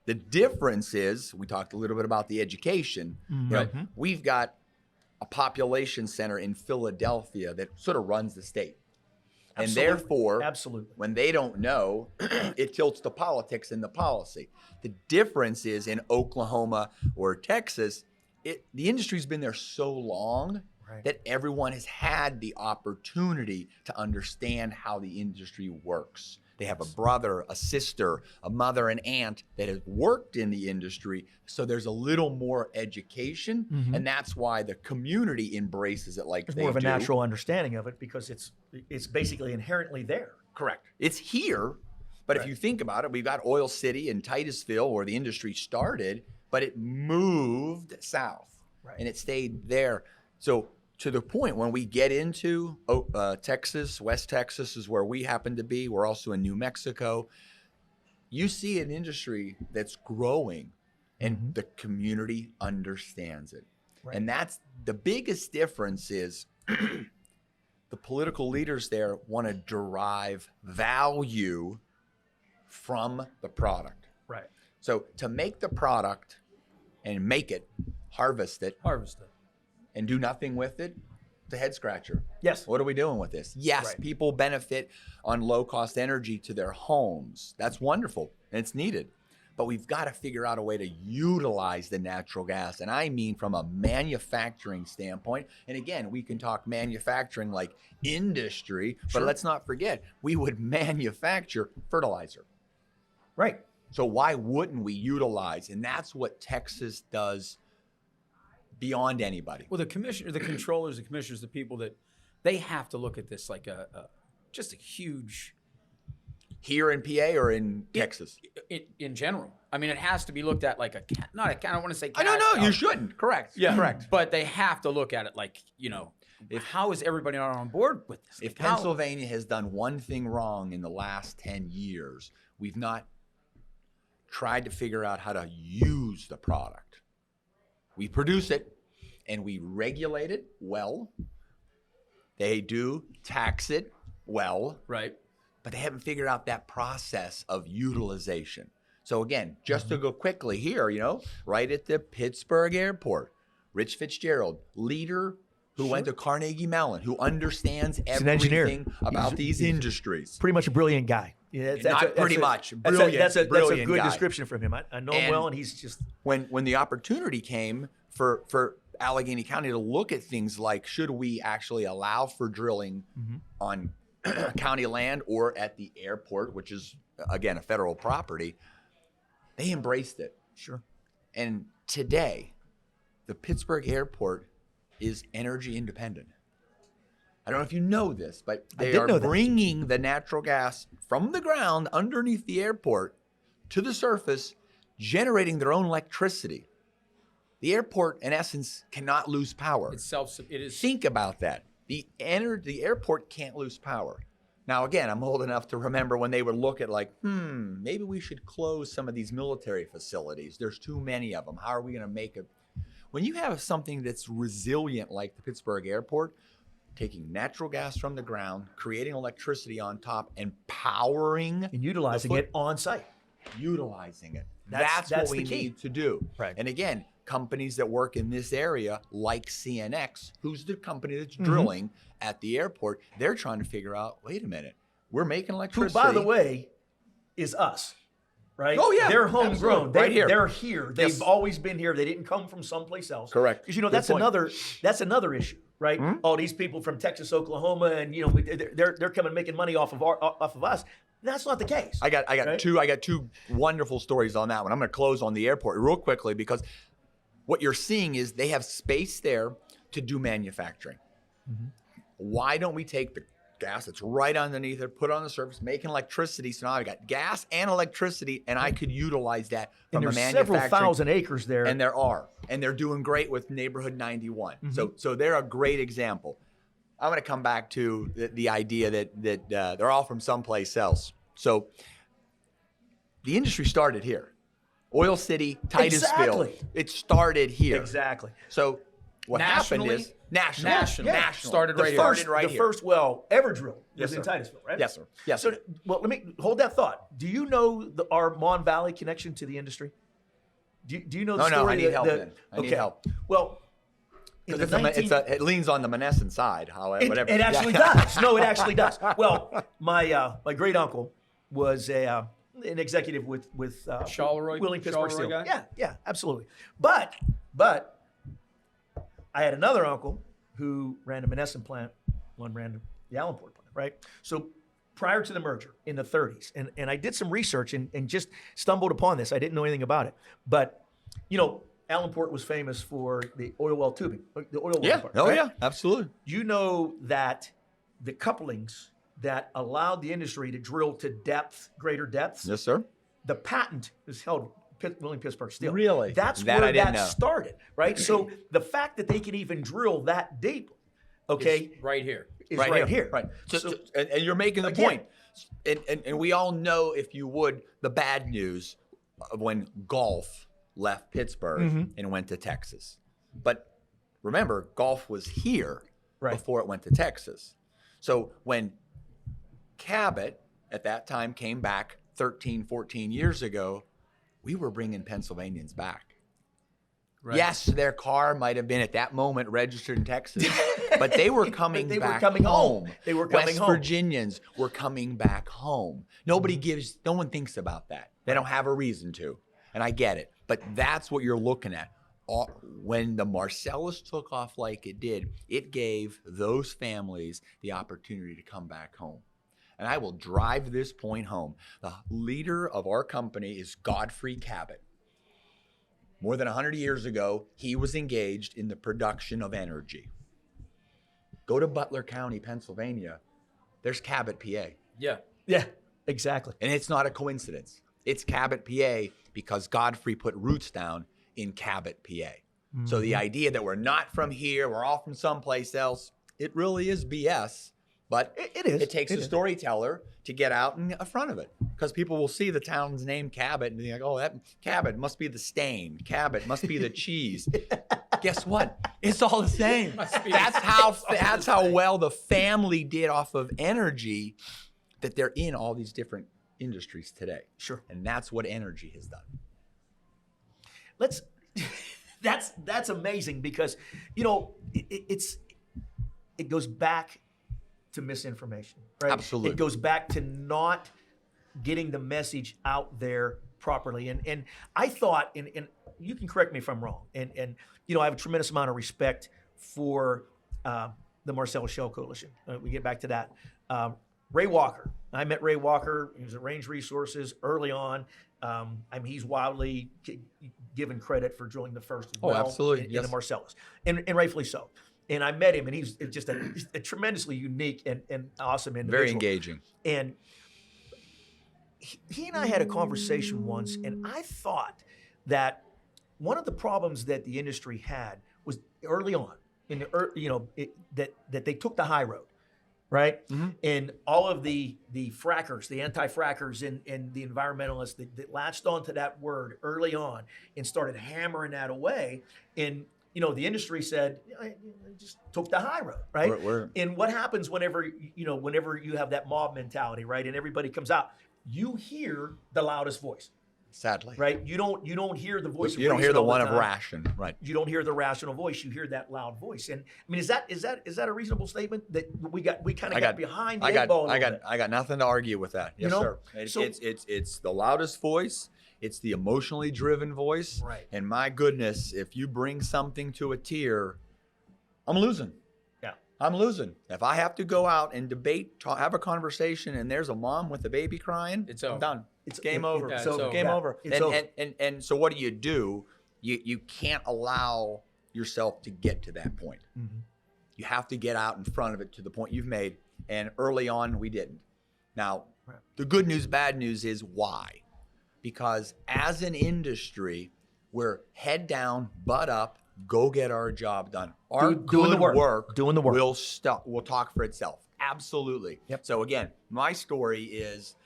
S3: The difference is, we talked a little bit about the education. We've got a population center in Philadelphia that sort of runs the state. And
S1: Absolutely.
S3: therefore,
S1: Absolutely.
S3: when they don't know, it tilts the politics and the policy. The difference is in Oklahoma or Texas, the industry's been there so long that everyone has had the opportunity to understand how the industry works. They have a brother, a sister, a mother, an aunt that has worked in the industry. So there's a little more education. And that's why the community embraces it like
S1: There's
S3: they
S1: more of a
S3: do.
S1: natural understanding of it because it's basically inherently there.
S3: Correct. It's here. But if you think about it, we've got Oil City and Titusville where the industry started, but it moved south and it stayed there. So to the point when we get into Texas, West Texas is where we happen to be. We're also in New Mexico. You see an industry that's growing and the community understands it.
S1: Right.
S3: And that's the biggest difference is the political leaders there want to derive value from the product.
S1: Right.
S3: So to make the product and make it, harvest it, and do nothing with it, it's a head scratcher.
S1: Yes.
S3: What are we doing with this? Yes,
S1: Right.
S3: people benefit on low cost energy to their homes. That's wonderful and it's needed. But we've got to figure out a way to utilize the natural gas. And I mean from a manufacturing standpoint. And again, we can talk manufacturing like industry, but let's not forget, we would manufacture fertilizer.
S1: Right.
S3: So why wouldn't we utilize? And that's what Texas does beyond anybody.
S4: Well, the commissioner, the controllers, the commissioners, the people that they have to look at this like just a huge.
S3: Here in PA or in Texas?
S4: In general. I mean, it has to be looked at like I don't want to say.
S3: I don't know. You shouldn't. Correct.
S4: Yeah.
S3: Correct.
S4: But they have to look at it like, how is everybody not on board with this?
S3: If
S4: Like, how-
S3: Pennsylvania has done one thing wrong in the last 10 years, we've not tried to figure out how to use the product. We produce it and we regulate it well. They do tax it well.
S4: Right.
S3: But they haven't figured out that process of utilization. So again, just to go quickly here, right at the Pittsburgh airport, Rich Fitzgerald, leader who went to Carnegie Mellon, who understands
S1: an engineer.
S3: everything about these industries.
S1: Pretty much a brilliant guy. Yeah,
S3: Not pretty much.
S1: That's a
S3: Brilliant
S1: good
S3: guy.
S1: description from him. I know him well, and he's just
S3: When the opportunity came for Allegheny County to look at things like, should we actually allow for drilling on county land or at the airport, which is, again, a federal property, they embraced it.
S1: sure.
S3: And today, the Pittsburgh airport is energy independent. I don't know if you know this, but they
S1: did
S3: are
S1: know that.
S3: bringing the natural gas from the ground underneath the airport to the surface, generating their own electricity. The airport, in essence, cannot lose power.
S4: It is.
S3: Think about that. The airport can't lose power. Now, again, I'm old enough to remember when they would look at like, maybe we should close some of these military facilities. There's too many of them. How are we going to make it? When you have something that's resilient like the Pittsburgh airport, taking natural gas from the ground, creating electricity on top, and powering
S1: And utilizing it on site.
S3: utilizing it.
S1: That's
S3: That's what
S1: the
S3: we
S1: key.
S3: need to do.
S1: Right.
S3: And again, companies that work in this area, like CNX, who's the company that's drilling at the airport, they're trying to figure out, wait a minute, we're making
S1: Who,
S3: electricity.
S1: by the way, is us. Right?
S3: Oh, yeah,
S1: They're homegrown.
S3: absolutely. Right here.
S1: They're here. They've
S3: Yes.
S1: always been here. They didn't come from someplace else.
S3: Correct.
S1: Because
S3: Good
S1: that's
S3: point.
S1: another issue, right? All these people from Texas, Oklahoma, and they're coming making money off of us. That's not the case.
S3: I got
S1: Right?
S3: two wonderful stories on that one. I'm going to close on the airport real quickly because what you're seeing is they have space there to do manufacturing. why don't we take the gas that's right underneath it, put it on the surface, making electricity. So now I got gas and electricity, and I could utilize that from
S1: And
S3: a
S1: there's
S3: manufacturing.
S1: several thousand acres there.
S3: And there are. And they're doing great with Neighborhood 91. So they're a great example. I'm going to come back to the idea that they're all from someplace else. So the industry started here. Oil City, Titusville.
S1: Exactly.
S3: It started here.
S1: Exactly.
S3: So what happened is national.
S4: Started right here.
S3: Started right
S1: the
S3: here.
S1: first well ever drilled was
S3: Yes,
S1: in
S3: sir.
S1: Titusville, right?
S3: Yes, sir. Yes,
S1: So,
S3: sir.
S1: well, let me hold that thought. Do you know our Mon Valley connection to the industry? Do you know the story?
S3: No, I need
S1: that-
S3: help
S1: that-
S3: then. I need
S1: okay.
S3: help.
S1: Well, in the 19
S3: it leans on the Monessen side, however. Whatever.
S1: It actually does. No, it actually does. Well, my great uncle was an executive with
S4: Charleroi-
S1: Willing Pittsburgh
S4: Charleroi
S1: Steel.
S4: guy?
S1: Yeah, absolutely. But I had another uncle who ran the Monessen plant, one ran the Allenport plant, right? So prior to the merger in the 30s, and I did some research and just stumbled upon this. I didn't know anything about it, but Allenport was famous for the oil well tubing, the oil well part,
S3: Oh
S1: right?
S3: yeah, absolutely.
S1: You know that the couplings that allowed the industry to drill to greater depths,
S3: Yes, sir.
S1: the patent is held Willing Pittsburgh Steel.
S3: Really?
S1: That's
S3: That
S1: where
S3: I didn't
S1: that
S3: know.
S1: started, right? So the fact that they can even drill that deep, okay,
S4: It's right here.
S1: is right here.
S3: Right. So,
S1: So-
S3: and you're making the
S1: Again-
S3: point. And we all know, if you would, the bad news of when golf left Pittsburgh
S1: Mm-hmm.
S3: and went to Texas. But remember, golf was here
S1: Right.
S3: before it went to Texas. So when Cabot at that time came back 13, 14 years ago, we were bringing Pennsylvanians back.
S4: Right.
S3: Yes, their car might have been at that moment registered in Texas, but they were coming
S1: They were
S3: back
S1: coming home.
S3: home.
S1: They were coming
S3: West
S1: home.
S3: Virginians were coming back home. No one thinks about that. They don't have a reason to. And I get it. But that's what you're looking at. When the Marcellus took off like it did, it gave those families the opportunity to come back home. And I will drive this point home. The leader of our company is Godfrey Cabot. More than 100 years ago, he was engaged in the production of energy. Go to Butler County, Pennsylvania. There's Cabot, PA.
S4: Yeah.
S1: Yeah, exactly.
S3: And it's not a coincidence. It's Cabot, PA, because Godfrey put roots down in Cabot, PA. So the idea that we're not from here, we're all from someplace else, it really is BS. But
S1: It is.
S3: It takes
S1: It
S3: a
S1: is.
S3: storyteller to get out in front of it, because people will see the town's name Cabot and be like, "Oh, that Cabot must be the stain. Cabot must be the cheese." Guess what? It's all the same. That's how well the family did off of energy, that they're in all these different industries today.
S1: Sure.
S3: And that's what energy has done.
S1: Let's. That's amazing because it goes back to misinformation, right?
S3: Absolutely.
S1: It goes back to not getting the message out there properly. And I thought, and you can correct me if I'm wrong, and I have a tremendous amount of respect for the Marcellus Shale Coalition. We get back to that. Ray Walker. I met Ray Walker. He was at Range Resources early on. He's wildly given credit for drilling the first well
S3: absolutely.
S1: in
S3: Yes.
S1: the Marcellus, and rightfully so. And I met him, and he's just a tremendously unique and awesome individual.
S3: Very engaging.
S1: And he and I had a conversation once, and I thought that one of the problems that the industry had was early on, that they took the high road, right?
S3: Mm-hmm.
S1: And all of the frackers, the anti-frackers, and the environmentalists that latched onto that word early on and started hammering that away. And the industry said, just took the high road, right? And what happens whenever you have that mob mentality, right? And everybody comes out, you hear the loudest voice,
S3: Sadly.
S1: right? You don't hear the voice.
S3: You
S1: of
S3: don't hear
S1: reason
S3: the
S1: all
S3: one of
S1: time.
S3: ration. Right.
S1: You don't hear the rational voice. You hear that loud voice. And I mean, is that a reasonable statement that we kind of got behind the eight ball?
S3: I got nothing to argue with that. Yes, sir. It's the loudest voice. It's the emotionally driven voice.
S1: Right.
S3: And my goodness, if you bring something to a tier, I'm losing.
S1: Yeah.
S3: I'm losing. If I have to go out and debate, have a conversation, and there's a mom with a baby crying,
S4: It's
S3: I'm
S4: over.
S3: done.
S1: It's
S3: game over.
S4: yeah,
S3: So
S4: it's over.
S3: game
S1: Yeah,
S3: over.
S1: it's over.
S3: And so what do? You can't allow yourself to get to that point.
S1: Mm-hmm.
S3: You have to get out in front of it to the point you've made. And early on, we didn't. Now, the good news, bad news is why? Because as an industry, we're head down, butt up, go get our job done. Our
S1: Doing the work. Doing the work.
S3: will talk for itself. Absolutely.
S1: Yep.
S3: So again, my story is,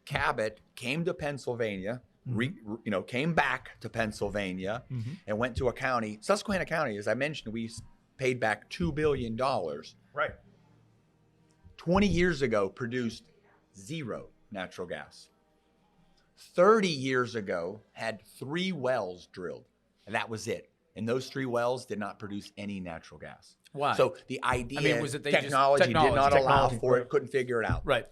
S3: Cabot came to Pennsylvania, came back to Pennsylvania and went to a county, Susquehanna County, as I mentioned, we paid back $2 billion.
S1: Right.
S3: 20 years ago, produced 0 natural gas. 30 years ago, had 3 wells drilled, and that was it. And those 3 wells did not produce any natural gas.
S4: Why?
S3: So the idea,
S4: was it
S3: technology did not allow for it, couldn't figure it out.
S4: Right.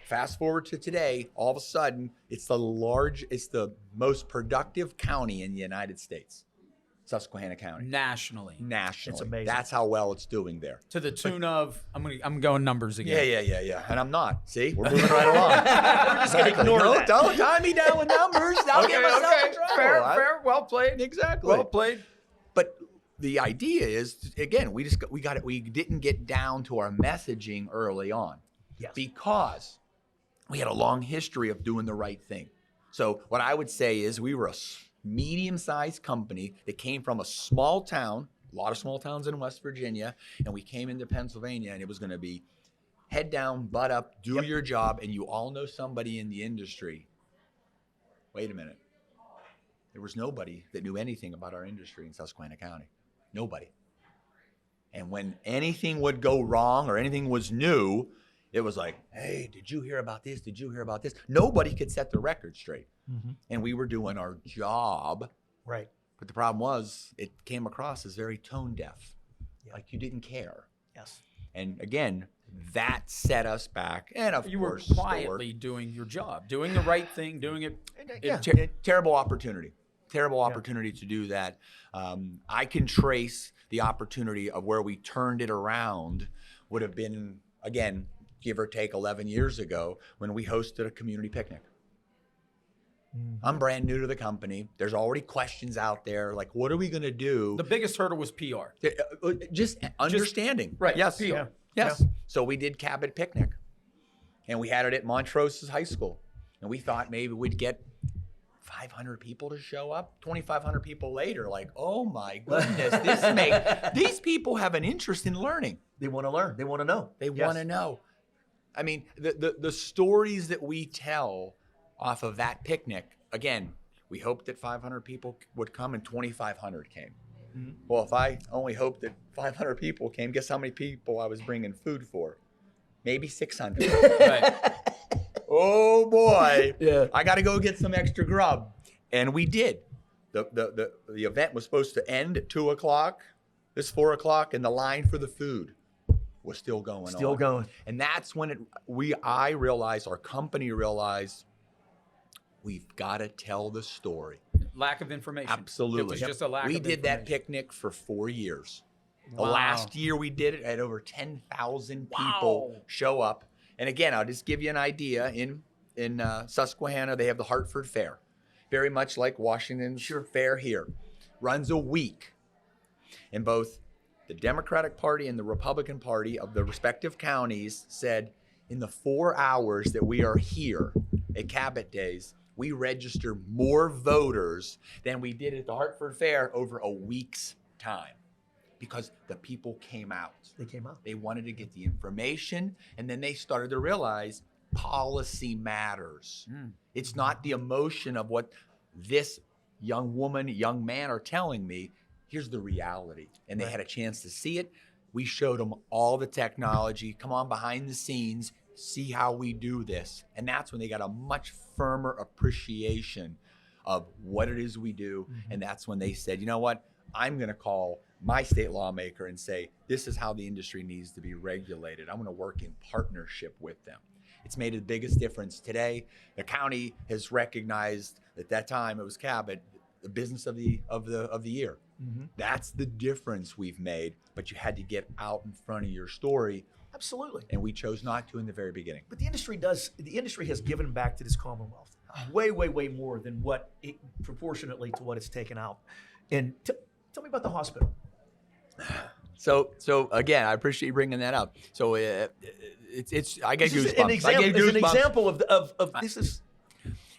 S3: Fast forward to today, all of a sudden, it's the most productive county in the United States, Susquehanna County.
S4: Nationally.
S1: It's amazing.
S3: That's how well it's doing there.
S4: To the tune of, I'm going numbers again.
S3: Yeah. And I'm not. See, we're moving right along.
S1: We're just going to ignore that.
S3: Don't tie me down with numbers. I'll get myself in trouble.
S4: Fair. Well played.
S3: Exactly.
S4: Well played.
S3: But the idea is, again, we didn't get down to our messaging early on.
S1: Yes.
S3: Because we had a long history of doing the right thing. So what I would say is we were a medium-sized company that came from a small town, a lot of small towns in West Virginia, and we came into Pennsylvania, and it was going to be head down, butt up, do your job, and you all know somebody in the industry. Wait a minute. There was nobody that knew anything about our industry in Susquehanna County. Nobody. And when anything would go wrong or anything was new, it was like, hey, did you hear about this? Did you hear about this? Nobody could set the record straight. And we were doing our job.
S1: Right.
S3: But the problem was it came across as very tone deaf. Like you didn't care.
S1: Yes.
S3: And again, that set us back. And of
S4: You were
S3: course,
S4: quietly doing your job, doing the right thing, doing it.
S3: terrible opportunity. Terrible opportunity to do that. I can trace the opportunity of where we turned it around would have been, again, give or take 11 years ago when we hosted a community picnic. I'm brand new to the company. There's already questions out there like, what are we going to do?
S4: The biggest hurdle was PR.
S3: Just understanding.
S4: Right.
S3: Yes.
S4: PR.
S3: Yes.
S1: Yeah.
S3: So we did Cabot Picnic. And we had it at Montrose High School. And we thought maybe we'd get 500 people to show up. 2,500 people later, like, oh my goodness, these people have an interest in learning.
S1: They want to learn. They want to know.
S3: They want to know. I mean, the stories that we tell off of that picnic, again, we hoped that 500 people would come and 2,500 came. Well, if I only hoped that 500 people came, guess how many people I was bringing food for? Maybe 600.
S4: Right.
S3: Oh boy,
S1: Yeah.
S3: I got to go get some extra grub. And we did. The event was supposed to end at 2 o'clock. It's 4 o'clock, and the line for the food was still going on.
S1: Still going.
S3: And that's when I realized, our company realized, we've got to tell the story.
S4: Lack of information.
S3: Absolutely.
S4: It was just a lack of
S3: We
S4: information.
S3: did that picnic for 4 years. The
S4: Wow.
S3: last year we did it, had over 10,000 people show up. And again, I'll just give you an idea. In Susquehanna, they have the Hartford Fair. Very much like Washington's Fair here. Runs a week. And both the Democratic Party and the Republican Party of the respective counties said, in the 4 hours that we are here at Cabot Days, we register more voters than we did at the Hartford Fair over a week's time. Because the people came out.
S1: They came out.
S3: They wanted to get the information, and then they started to realize policy matters. It's not the emotion of what this young woman, young man are telling me. Here's the reality. And they had a chance to see it. We showed them all the technology. Come on behind the scenes, see how we do this. And that's when they got a much firmer appreciation of what it is we do. And that's when they said, you know what? I'm going to call my state lawmaker and say, this is how the industry needs to be regulated. I'm going to work in partnership with them. It's made the biggest difference today. The county has recognized at that time it was Cabot, the business of the year. That's the difference we've made. But you had to get out in front of your story.
S1: Absolutely.
S3: And we chose not to in the very beginning.
S1: But the industry has given back to this Commonwealth way, way, way more than proportionately to what it's taken out. And tell me about the hospital.
S3: So again, I appreciate you bringing that up. So it's I get
S1: This is
S3: goosebumps.
S1: an
S3: I get goosebumps.
S1: an example of this is.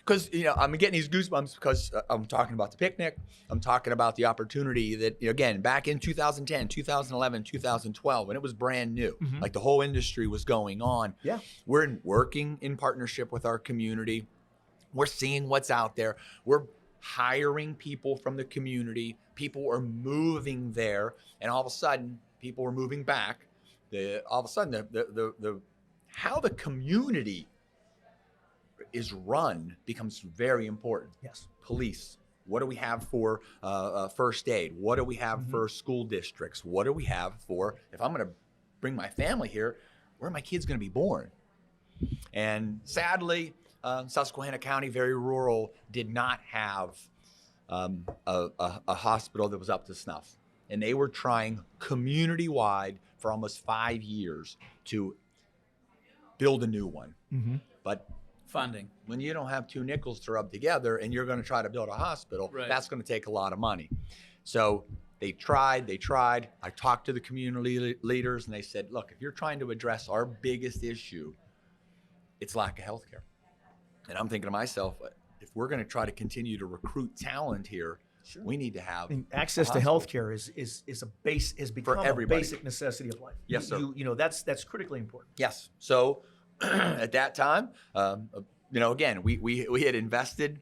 S3: Because, I'm getting these goosebumps because I'm talking about the picnic. I'm talking about the opportunity that, again, back in 2010, 2011, 2012, when it was brand new, like the whole industry was going on.
S1: Yeah.
S3: We're working in partnership with our community. We're seeing what's out there. We're hiring people from the community. People are moving there. And all of a sudden, people are moving back. All of a sudden, how the community is run becomes very important.
S1: Yes.
S3: Police. What do we have for first aid? What do we have for school districts? What do we have for, if I'm going to bring my family here, where are my kids going to be born? And sadly, Susquehanna County, very rural, did not have a hospital that was up to snuff. And they were trying community-wide for almost 5 years to build a new one. But
S4: Funding.
S3: when you don't have two nickels to rub together and you're going to try to build a hospital,
S4: Right.
S3: that's going to take a lot of money. So they tried. I talked to the community leaders and they said, look, if you're trying to address our biggest issue, it's lack of health care. And I'm thinking to myself, if we're going to try to continue to recruit talent here, we need to have
S1: Access to healthcare is a base, has become a
S3: everybody.
S1: basic necessity of life.
S3: Yes, sir.
S1: That's critically important.
S3: Yes. So at that time, again, we had invested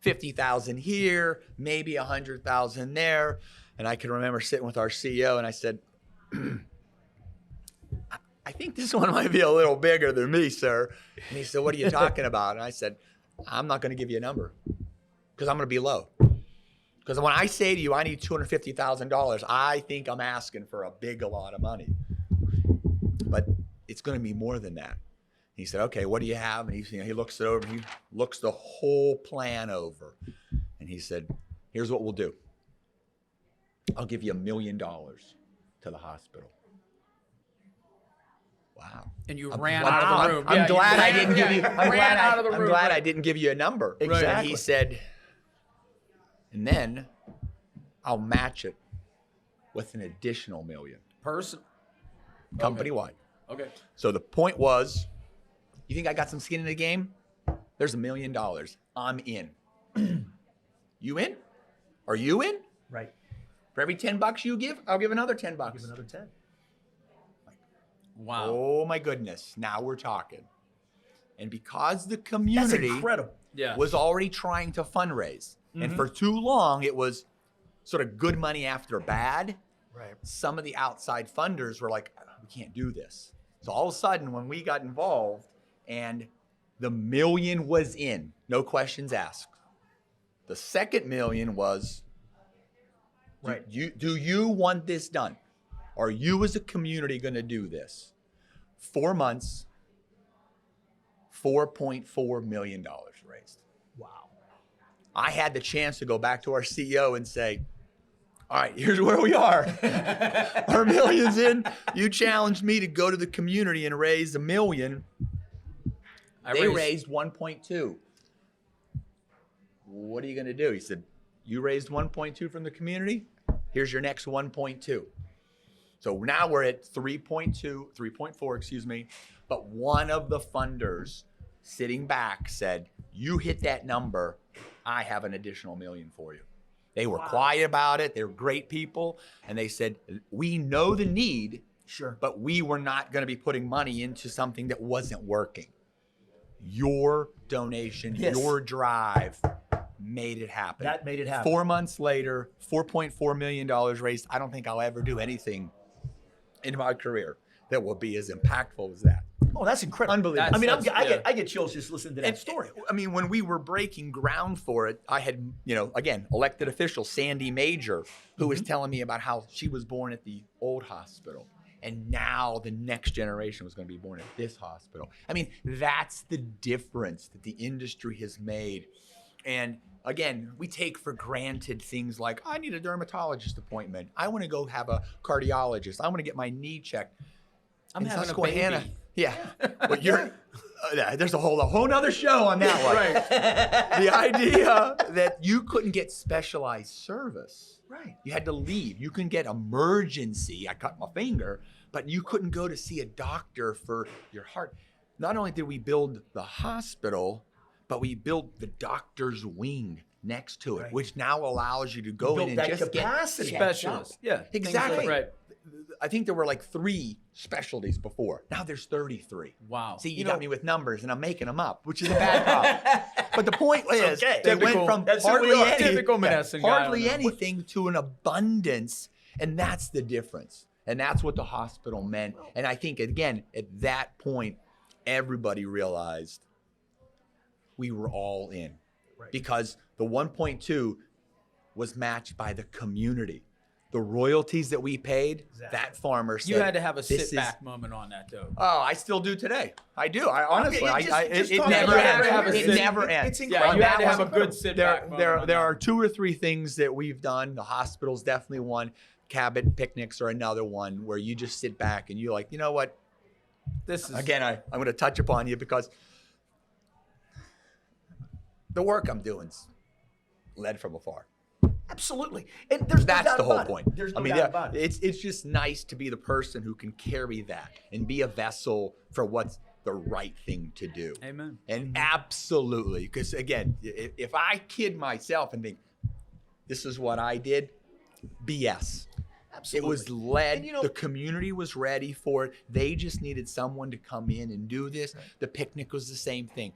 S3: $50,000 here, maybe $100,000 there, and I can remember sitting with our CEO and I said, I think this one might be a little bigger than me, sir. And he said, what are you talking about? And I said, I'm not going to give you a number because I'm going to be low. Because when I say to you, I need $250,000, I think I'm asking for a lot of money. But it's going to be more than that. He said, okay, what do you have? And he looks it over, he looks the whole plan over. And he said, here's what we'll do. I'll give you $1 million to the hospital. Wow.
S4: And you ran out of the room.
S3: I'm glad I didn't give you. I'm
S4: I'm
S3: glad I didn't give you a number.
S1: Exactly.
S3: And he said, and then I'll match it with an additional $1 million,
S4: Person.
S3: company-wide.
S4: Okay.
S3: So the point was, you think I got some skin in the game? There's $1 million. I'm in. You in? Are you in?
S1: Right.
S3: For every $10 you give, I'll give another $10.
S1: Give another 10.
S4: Wow.
S3: Oh my goodness. Now we're talking. And because the
S1: That's
S3: community
S1: incredible.
S4: Yeah.
S3: was already trying to fundraise, and for too long it was sort of good money after bad,
S1: Right.
S3: some of the outside funders were like, we can't do this. So all of a sudden when we got involved and the $1 million was in, no questions asked. The second $1 million was,
S1: Right.
S3: do you want this done? Are you as a community going to do this? 4 months, $4.4 million raised.
S1: Wow.
S3: I had the chance to go back to our CEO and say, all right, here's where we are. Our $1 million's in. You challenged me to go to the community and raise $1 million. They raised 1.2. What are you going to do? He said, you raised 1.2 from the community. Here's your next 1.2. So now we're at 3.4, excuse me. But one of the funders sitting back said, you hit that number, I have an additional $1 million for you. They were quiet about it. They were great people. And they said, we know the need,
S1: Sure.
S3: but we were not going to be putting money into something that wasn't working. Your donation,
S1: Yes.
S3: your drive made it happen.
S1: That made it happen.
S3: 4 months later, $4.4 million raised. I don't think I'll ever do anything in my career that will be as impactful as that.
S1: Oh, that's incredible.
S3: Unbelievable.
S1: I mean,
S4: That's-
S1: I get chills just listening to that story.
S3: I mean, when we were breaking ground for it, I had, again, elected official Sandy Major, who was telling me about how she was born at the old hospital. And now the next generation was going to be born at this hospital. I mean, that's the difference that the industry has made. And again, we take for granted things like, I need a dermatologist appointment. I want to go have a cardiologist. I want to get my knee checked.
S4: I'm
S3: In
S4: having
S3: Susquehanna,
S4: a baby.
S3: Yeah. But There's a whole nother show on that one.
S4: Right.
S3: The idea that you couldn't get specialized service.
S1: Right.
S3: You had to leave. You can get emergency. I cut my finger, but you couldn't go to see a doctor for your heart. Not only did we build the hospital, but we built the doctor's wing next to it,
S1: Right.
S3: which now allows you to go
S1: Built
S3: in and
S1: that
S3: just
S1: capacity.
S3: get
S4: Specialists. Yeah. things
S3: Exactly.
S4: Right.
S3: I think there were like 3 specialties before. Now there's 33.
S4: Wow.
S3: See, you
S1: You
S3: got
S1: know-
S3: me with numbers, and I'm making them up, which is a bad problem. But the point is,
S1: okay.
S3: they
S4: Typical-
S3: went from
S1: that's who
S3: hardly
S1: we are.
S3: any,
S4: Typical Menneson guy,
S3: hardly
S4: I don't know.
S3: anything to an abundance, and that's the difference. And that's what the hospital meant. And I think, again, at that point, everybody realized we were all in.
S1: Right.
S3: Because the 1.2 was matched by the community. The royalties that we paid,
S1: Exactly.
S3: that farmer said,
S4: You had to have a
S3: "This
S4: sit
S3: is
S4: back moment on that, though.
S3: Oh, I still do today. I do. I honestly,
S1: just
S3: it
S1: talk
S3: never
S1: about
S3: ends.
S1: it.
S4: Have a
S3: It
S4: sit-
S3: never ends.
S1: It's
S4: Yeah,
S1: incredible.
S4: you had to
S3: That
S4: have a
S3: was-
S4: good sit back moment. on
S3: There
S4: that.
S3: are 2 or 3 things that we've done. The hospital's definitely one. Cabin picnics are another one where you just sit back and you're like, you know what?
S4: This is
S3: Again, I'm going to touch upon you because the work I'm doing's led from afar.
S1: Absolutely. And there's no
S3: That's
S1: doubt
S3: the whole
S1: about it.
S3: point.
S1: There's no
S3: I mean,
S1: doubt about it.
S3: it's just nice to be the person who can carry that and be a vessel for what's the right thing to do.
S4: Amen.
S3: And absolutely, because again, if I kid myself and think this is what I did, BS.
S1: Absolutely.
S3: It was led.
S1: And, you know-
S3: The community was ready for it. They just needed someone to come in and do this. The picnic was the same thing.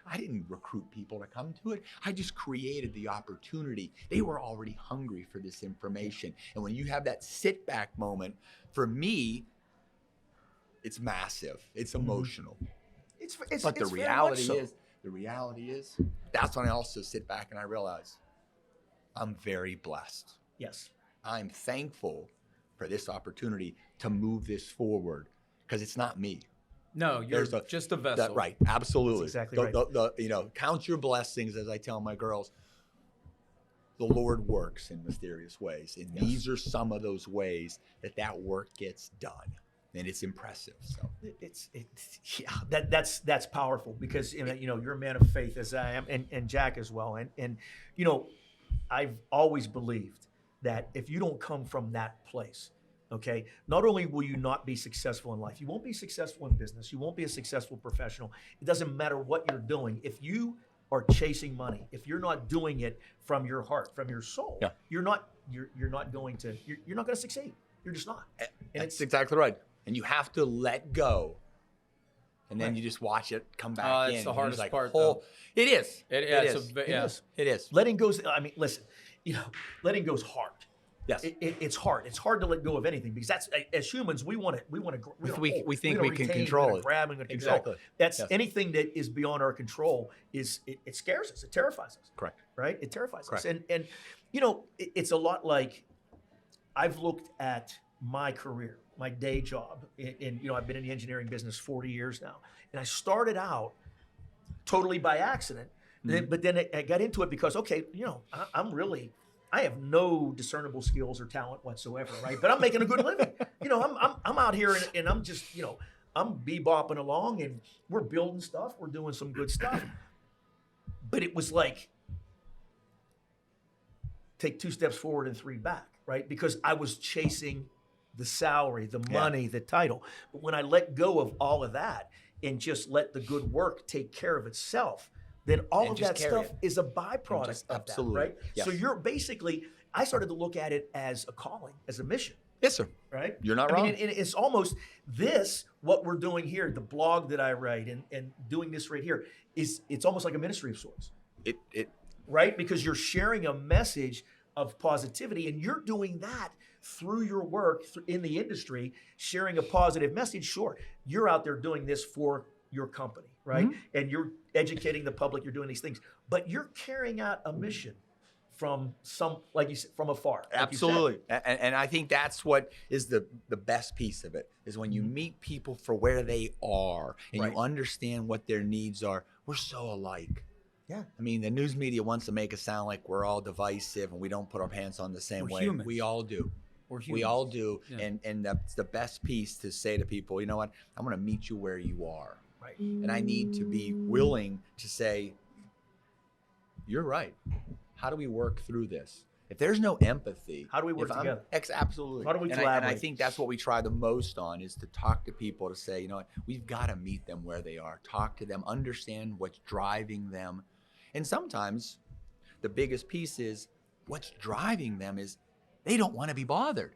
S3: I didn't recruit people to come to it. I just created the opportunity. They were already hungry for this information. And when you have that sit back moment, for me, it's massive. It's emotional.
S1: It's
S3: But
S1: very
S3: the
S1: much
S3: reality is, that's when I also sit back and I realize I'm very blessed.
S1: yes.
S3: I'm thankful for this opportunity to move this forward because it's not me.
S4: No, you're
S3: There's
S4: just a vessel.
S3: Right, absolutely.
S1: That's exactly right.
S3: Count your blessings, as I tell my girls. The Lord works in mysterious ways, and these are some of those ways that work gets done, and it's impressive. So
S1: It's yeah, that's powerful because you know you're a man of faith as I am, and Jack as well, and you know I've always believed that if you don't come from that place, okay, not only will you not be successful in life, you won't be successful in business, you won't be a successful professional. It doesn't matter what you're doing. If you are chasing money, if you're not doing it from your heart, from your soul,
S3: Yeah.
S1: you're not going to succeed. You're just not. And
S3: that's exactly right. And you have to let go, and then you just watch it come back in.
S4: It's the
S3: and you're
S4: hardest
S3: like,
S4: part,
S3: oh,
S4: though.
S3: it is.
S4: It
S3: It
S4: is.
S3: is.
S1: It
S4: Yeah.
S1: is.
S3: It is.
S1: Letting go. I mean, listen. You know, letting go is hard.
S3: Yes.
S1: It's hard. It's hard to let go of anything because that's as humans we want to. We
S3: think we can control it.
S1: Grab and control.
S3: Exactly.
S1: That's
S3: Yes.
S1: anything that is beyond our control. It scares us. It terrifies us.
S3: Correct.
S1: Right. It terrifies us.
S3: Correct.
S1: And you know it's a lot like I've looked at my career, my day job, and you know I've been in the engineering business 40 years now, and I started out totally by accident. But then I got into it because, okay, you know, I have no discernible skills or talent whatsoever, right? But I'm making a good living. You know, I'm out here and I'm just, you know, I'm bebopping along and we're building stuff. We're doing some good stuff. But it was like, take 2 steps forward and 3 back, right? Because I was chasing the salary, the money, the title. But when I let go of all of that and just let the good work take care of itself, then all
S3: And
S1: of
S3: just
S1: that
S3: carry
S1: stuff
S3: it.
S1: is a byproduct
S3: just-
S1: of
S3: absolutely.
S1: that, right?
S3: Yes.
S1: So you're basically, I started to look at it as a calling, as a mission,
S3: Yes, sir.
S1: right?
S3: You're not
S1: I
S3: wrong.
S1: mean, and it's almost this, what we're doing here, the blog that I write and doing this right here, it's almost like a ministry of sorts,
S3: It
S1: right? Because you're sharing a message of positivity and you're doing that through your work in the industry, sharing a positive message. Sure, you're out there doing this for your company, right? And you're educating the public, you're doing these things, but you're carrying out a mission from like you said, from afar. like you said.
S3: Absolutely. And I think that's what is the best piece of it is when you meet people for where they are and
S1: Right.
S3: you understand what their needs are. We're so alike.
S1: Yeah.
S3: I mean, the news media wants to make us sound like we're all divisive and we don't put our pants on the same
S4: We're
S3: way.
S4: humans.
S3: We all do.
S4: We're
S3: We
S4: humans.
S3: all do.
S4: Yeah.
S3: And that's the best piece to say to people, you know what? I'm going to meet you where you are.
S1: Right.
S3: And I need to be willing to say, you're right. How do we work through this? If there's no empathy,
S1: How do we work together?
S3: Absolutely.
S1: How do we
S3: and
S1: collaborate?
S3: I think that's what we try the most on, is to talk to people, to say, you know what, we've got to meet them where they are, talk to them, understand what's driving them. And sometimes the biggest piece is what's driving them is they don't want to be bothered.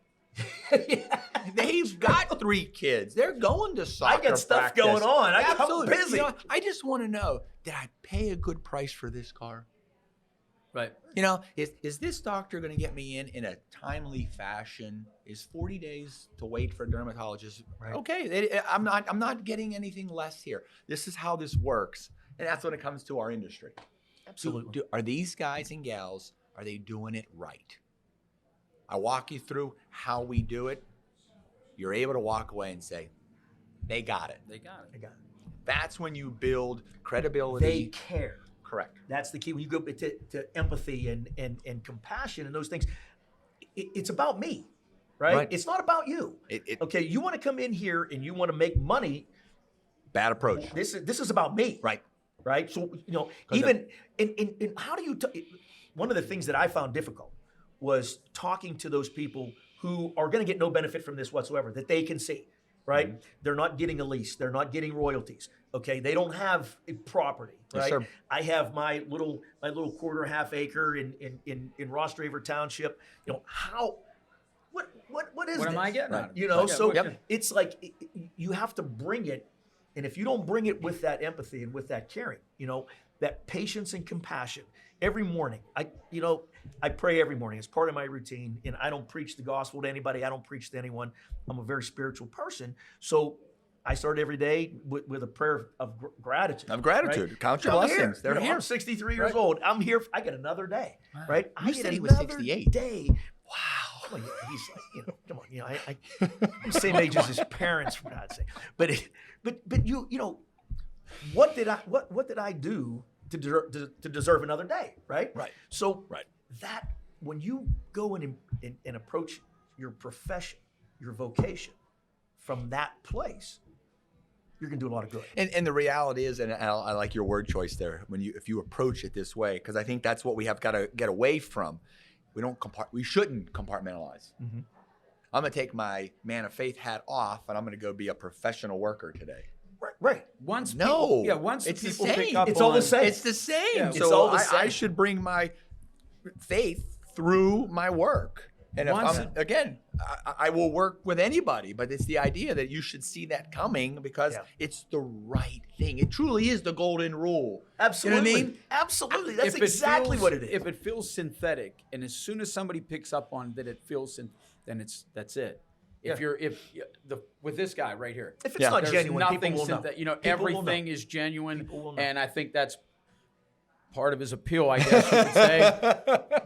S3: They've got 3 kids. They're going to soccer
S1: I got stuff
S3: practice.
S1: going on. I'm
S3: Absolutely.
S1: busy.
S3: You know, I just want to know, did I pay a good price for this car?
S4: Right.
S3: You know, is this doctor going to get me in a timely fashion? Is 40 days to wait for a dermatologist?
S1: Right.
S3: Okay, I'm not getting anything less here. This is how this works, and that's when it comes to our industry.
S1: Absolutely.
S3: Are these guys and gals, are they doing it right? I walk you through how we do it. You're able to walk away and say, they got it.
S4: They got it.
S1: I got it.
S3: That's when you build credibility.
S1: They care.
S3: Correct.
S1: That's the key. When you go to empathy and compassion and those things, it's about me, right? It's not about you. Okay, you want to come in here and you want to make money.
S3: Bad approach.
S1: This is about me. Right. So, you know, even in how do you, one of the things that I found difficult was talking to those people who are going to get no benefit from this whatsoever, that they can see, right? Mm-hmm. They're not getting a lease. They're not getting royalties. Okay. They don't have a property, right? Yes, sir. I have my little half acre in Ross Draver Township. You know, what is
S4: what
S1: this?
S4: Am I getting? Right.
S1: You know, so it's like, you have to bring it. And if you don't bring it with that empathy and with that caring, you know, that patience and compassion, every morning, I pray every morning. It's part of my routine, and I don't preach the gospel to anybody. I don't preach to anyone. I'm a very spiritual person. So I start every day with a prayer of gratitude.
S3: Of gratitude. Right? Count your blessings. They're here.
S1: I'm 63 years old. I'm here. I get another day, right?
S3: You said he was 68.
S1: Day. Wow. Come on, he's like, come on, I'm the same age as his parents, for God's sake. But you know, what did I do to deserve another day, right?
S3: Right.
S1: So that when you go and approach your profession, your vocation from that place, you're gonna do a lot of good.
S3: And the reality is, and I like your word choice there, if you approach it this way, because I think that's what we have got to get away from. We shouldn't compartmentalize. Mm-hmm. I'm going to take my man of faith hat off, and I'm going to go be a professional worker today.
S1: Right.
S4: Once
S3: it's
S4: people
S3: the same.
S4: pick up
S1: it's all the same.
S3: It's the same.
S1: Yeah.
S3: So
S1: it's all the same.
S3: I should bring my faith through my work. And I will work with anybody, but it's the idea that you should see that coming because it's the right thing. It truly is the golden rule.
S1: Absolutely.
S3: You know what I mean?
S1: Absolutely. That's exactly what it is.
S4: If it feels synthetic, and as soon as somebody picks up on that it feels then that's it. With this guy right here,
S1: if it's not genuine,
S4: nothing
S1: people will know.
S4: You know,
S1: People
S4: everything is genuine,
S1: will know.
S4: and I think that's part of his appeal, I guess you could say.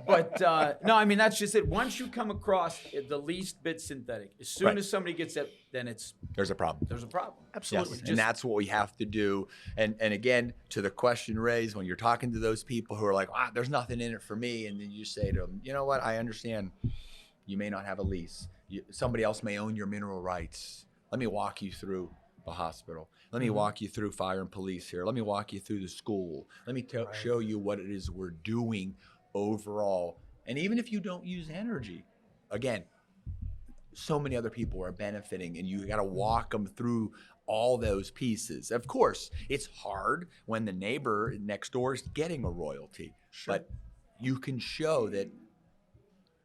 S4: But no, I mean, that's just it. Once you come across the least bit synthetic, as soon as somebody gets it, then
S3: there's a problem.
S4: There's a problem.
S1: Absolutely.
S3: Yes. And that's what we have to do. And again, to the question raised, when you're talking to those people who are like, there's nothing in it for me, and then you say to them, you know what, I understand you may not have a lease. Somebody else may own your mineral rights. Let me walk you through the hospital. Let me walk you through fire and police here. Let me walk you through the school. Let me show you what it is we're doing overall. And even if you don't use energy, again, so many other people are benefiting, and you got to walk them through all those pieces. Of course, it's hard when the neighbor next door is getting a royalty, but you can show that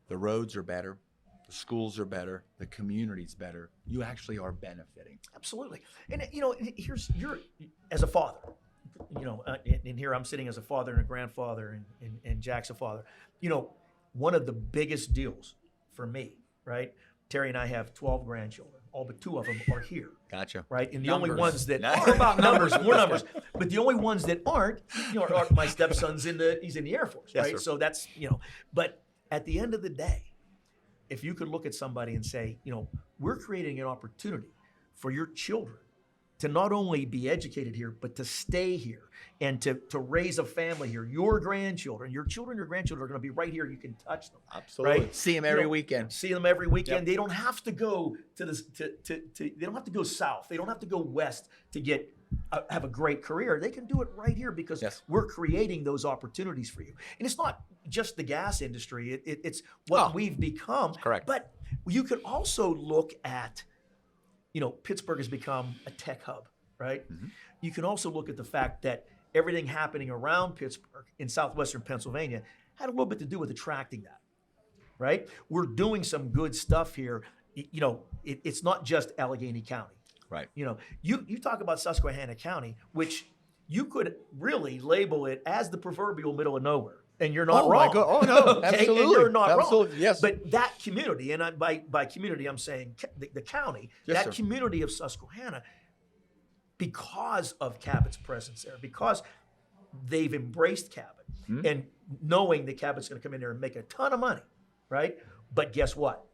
S3: the roads are better, the schools are better, the community's better. You actually are benefiting.
S1: Absolutely. And you know, you're as a father, you know, and here I'm sitting as a father and a grandfather, and Jack's a father. You know, one of the biggest deals for me, right? Terry and I have 12 grandchildren. All but 2 of them are here.
S3: Gotcha.
S1: Right? And the only ones that
S3: Not
S1: are about numbers, more numbers. But the only ones that aren't, you know, are my stepson's he's in the Air Force, right?
S3: Yes, sir.
S1: So that's, you know, but at the end of the day, if you could look at somebody and say, you know, we're creating an opportunity for your children to not only be educated here, but to stay here and to raise a family here. Your grandchildren, your grandchildren are going to be right here. You can touch them.
S3: Absolutely.
S1: Right?
S3: See them every weekend.
S1: See them every weekend. Yep. They don't have to go to this. They don't have to go south. They don't have to go west to have a great career. They can do it right here because we're creating those opportunities for you. And it's not just the gas industry. It's what we've become.
S3: Correct.
S1: But you could also look at, Pittsburgh has become a tech hub, right? Mm-hmm. You can also look at the fact that everything happening around Pittsburgh in southwestern Pennsylvania had a little bit to do with attracting that, right? We're doing some good stuff here. It's not just Allegheny County.
S3: Right.
S1: You talk about Susquehanna County, which you could really label it as the proverbial middle of nowhere. And you're not wrong.
S3: My God. Oh, no,
S1: okay?
S3: absolutely.
S1: And you're not
S3: absolutely.
S1: wrong.
S3: Yes.
S1: But that community, and by community, I'm saying the county, that community of Susquehanna, because of Cabot's presence there, because they've embraced Cabot, and knowing that Cabot's going to come in there and make a ton of money, right? But guess what?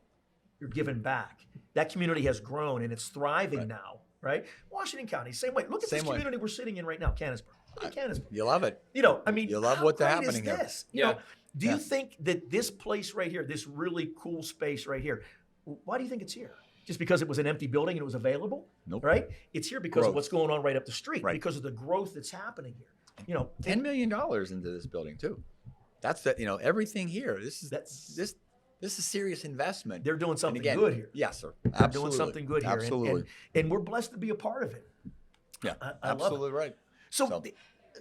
S1: You're giving back. That community has grown, and it's thriving now, right? Washington County, same way. Look at this community we're sitting in right now, Canonsburg.
S3: You love it.
S1: You love what's happening here. Do you think that this place right here, this really cool space right here, why do you think it's here? Just because it was an empty building and it was available?
S3: Nope.
S1: Right? It's here because of what's going on right up the street, because of the growth that's happening here.
S3: $10 million into this building too. That's everything here. This is serious investment.
S1: They're doing something good here.
S3: Yes, sir.
S1: Absolutely. They're doing something good here.
S3: Absolutely.
S1: And we're blessed to be a part of it.
S3: Yeah,
S1: I
S3: absolutely
S1: love it.
S3: right.
S1: So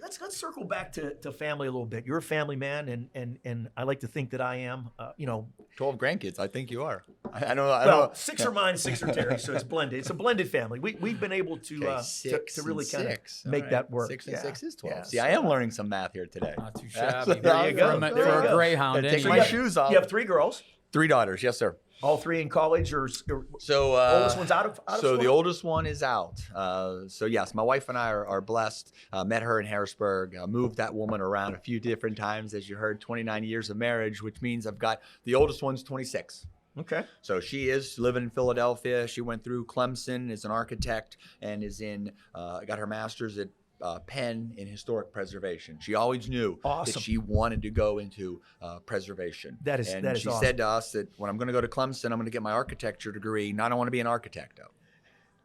S1: let's circle back to family a little bit. You're a family man, and I like to think that I am.
S3: 12 grandkids. I think you are. I don't
S1: know. 6 are mine, 6 are Terry, so it's blended. It's a blended family. We've been able to really kind of make that work.
S3: 6 and 6 is 12.
S1: Yeah,
S3: See, I am learning some math here today.
S4: Not too shabby.
S1: There you go.
S4: For a greyhound.
S3: Take my shoes off.
S1: You have 3 girls.
S3: 3 daughters. Yes, sir.
S1: All 3 in college, or
S3: so
S1: oldest one's out of
S3: so
S1: school?
S3: The oldest one is out. So yes, my wife and I are blessed. Met her in Harrisburg. Moved that woman around a few different times, as you heard. 29 years of marriage, which means I've got the oldest one's 26.
S1: Okay.
S3: So she is living in Philadelphia. She went through Clemson, is an architect, and is got her master's at Penn in historic preservation. She always knew that she wanted to go into preservation.
S1: That is
S3: she
S1: awesome.
S3: said to us that when I'm going to go to Clemson, I'm going to get my architecture degree. I don't want to be an architect, though.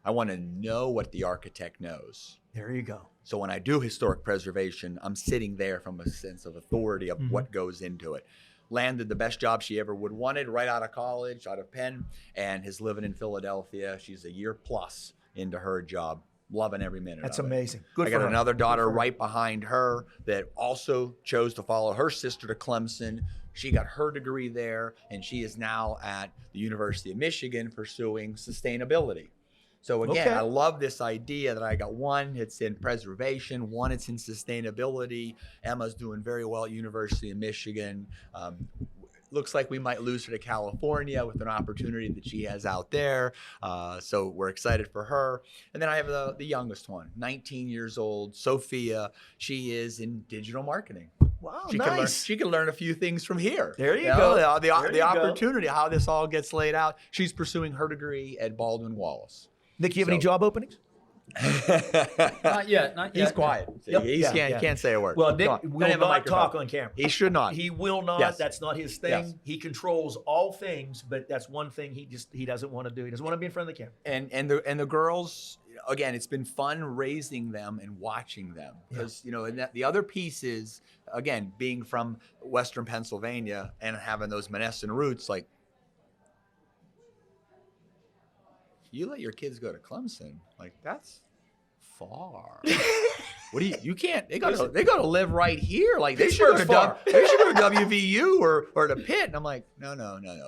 S3: I want to know what the architect knows.
S1: There you go.
S3: So when I do historic preservation, I'm sitting there from a sense of authority of what goes into it. Landed the best job she ever would wanted right out of college, out of Penn, and is living in Philadelphia. She's a year plus into her job. Loving every minute.
S1: That's
S3: of it.
S1: amazing. Good
S3: I
S1: for
S3: got
S1: her.
S3: another daughter right behind her that also chose to follow her sister to Clemson. She got her degree there, and she is now at the University of Michigan pursuing sustainability. So again, I love this idea that I got one, it's in preservation, one, it's in sustainability. Emma's doing very well at University of Michigan. Looks like we might lose her to California with an opportunity that she has out there. So we're excited for her. And then I have the youngest one, 19 years old, Sophia. She is in digital marketing.
S1: Wow,
S3: She can learn a few things from here.
S1: There you go.
S3: The opportunity, how this all gets laid out. She's pursuing her degree at Baldwin Wallace.
S1: Nick, you have any job openings?
S4: Not yet.
S3: He's quiet. He can't say a word.
S1: Well, Nick will not talk on camera.
S3: He should not.
S1: He will not.
S3: Yes.
S1: That's not his thing.
S3: Yes.
S1: He controls all things, but that's one thing he doesn't want to do. He doesn't want to be in front of the camera.
S3: And the girls, again, it's been fun raising them and watching them because and the other piece is, again, being from Western Pennsylvania and having those Monessen roots, like, you let your kids go to Clemson, like, that's far. What do you can't, they got to live right here. Like, they should go to WVU or to Pitt. And I'm like, no.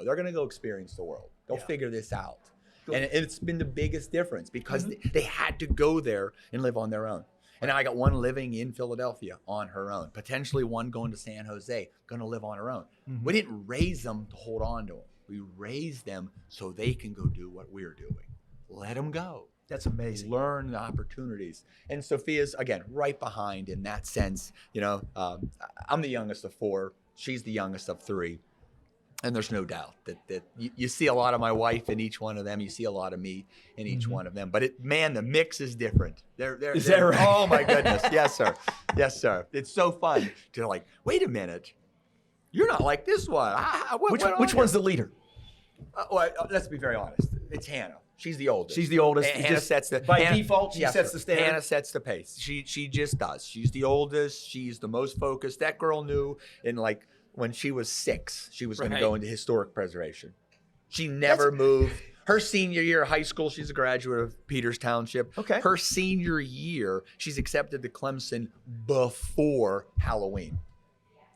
S3: They're going to go experience the world. Go figure this out. And it's been the biggest difference because they had to go there and live on their own. And now I got one living in Philadelphia on her own, potentially one going to San Jose, going to live on her own. We didn't raise them to hold on to them. We raised them so they can go do what we're doing. Let them go.
S1: That's amazing.
S3: Learn the opportunities. And Sophia's, again, right behind in that sense. I'm the youngest of 4. She's the youngest of 3. And there's no doubt that you see a lot of my wife in each one of them. You see a lot of me in each one of them. But the mix is different.
S1: Is that right?
S3: Oh my goodness. Yes, sir. Yes, sir. It's so fun to like, wait a minute. You're not like this one.
S1: Which one's the leader?
S3: Well, let's be very honest. It's Hannah. She's the oldest.
S1: She's the oldest.
S3: Hannah sets the
S1: by default. She sets the standard.
S3: Hannah sets the pace. She just does. She's the oldest. She's the most focused. That girl knew when she was 6, she was going to go into historic preservation. She never moved. Her senior year of high school, she's a graduate of Peters Township.
S1: Okay.
S3: Her senior year, she's accepted to Clemson before Halloween.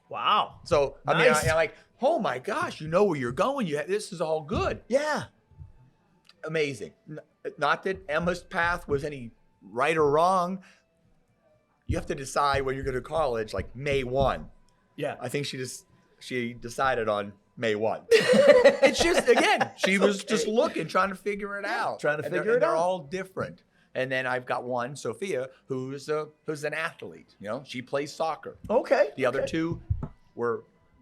S1: Wow.
S3: So
S1: Nice.
S3: I mean, I'm like, oh my gosh, you know where you're going. This is all good.
S1: Yeah.
S3: Amazing. Not that Emma's path was any right or wrong. You have to decide when you're going to college, like May 1.
S1: Yeah.
S3: I think she decided on May 1. It's just, again, she was just looking, trying to figure it out.
S1: Trying to figure it
S3: They're
S1: out.
S3: all different. And then I've got one, Sophia, who's an athlete. You know, she plays soccer.
S1: Okay.
S3: The other two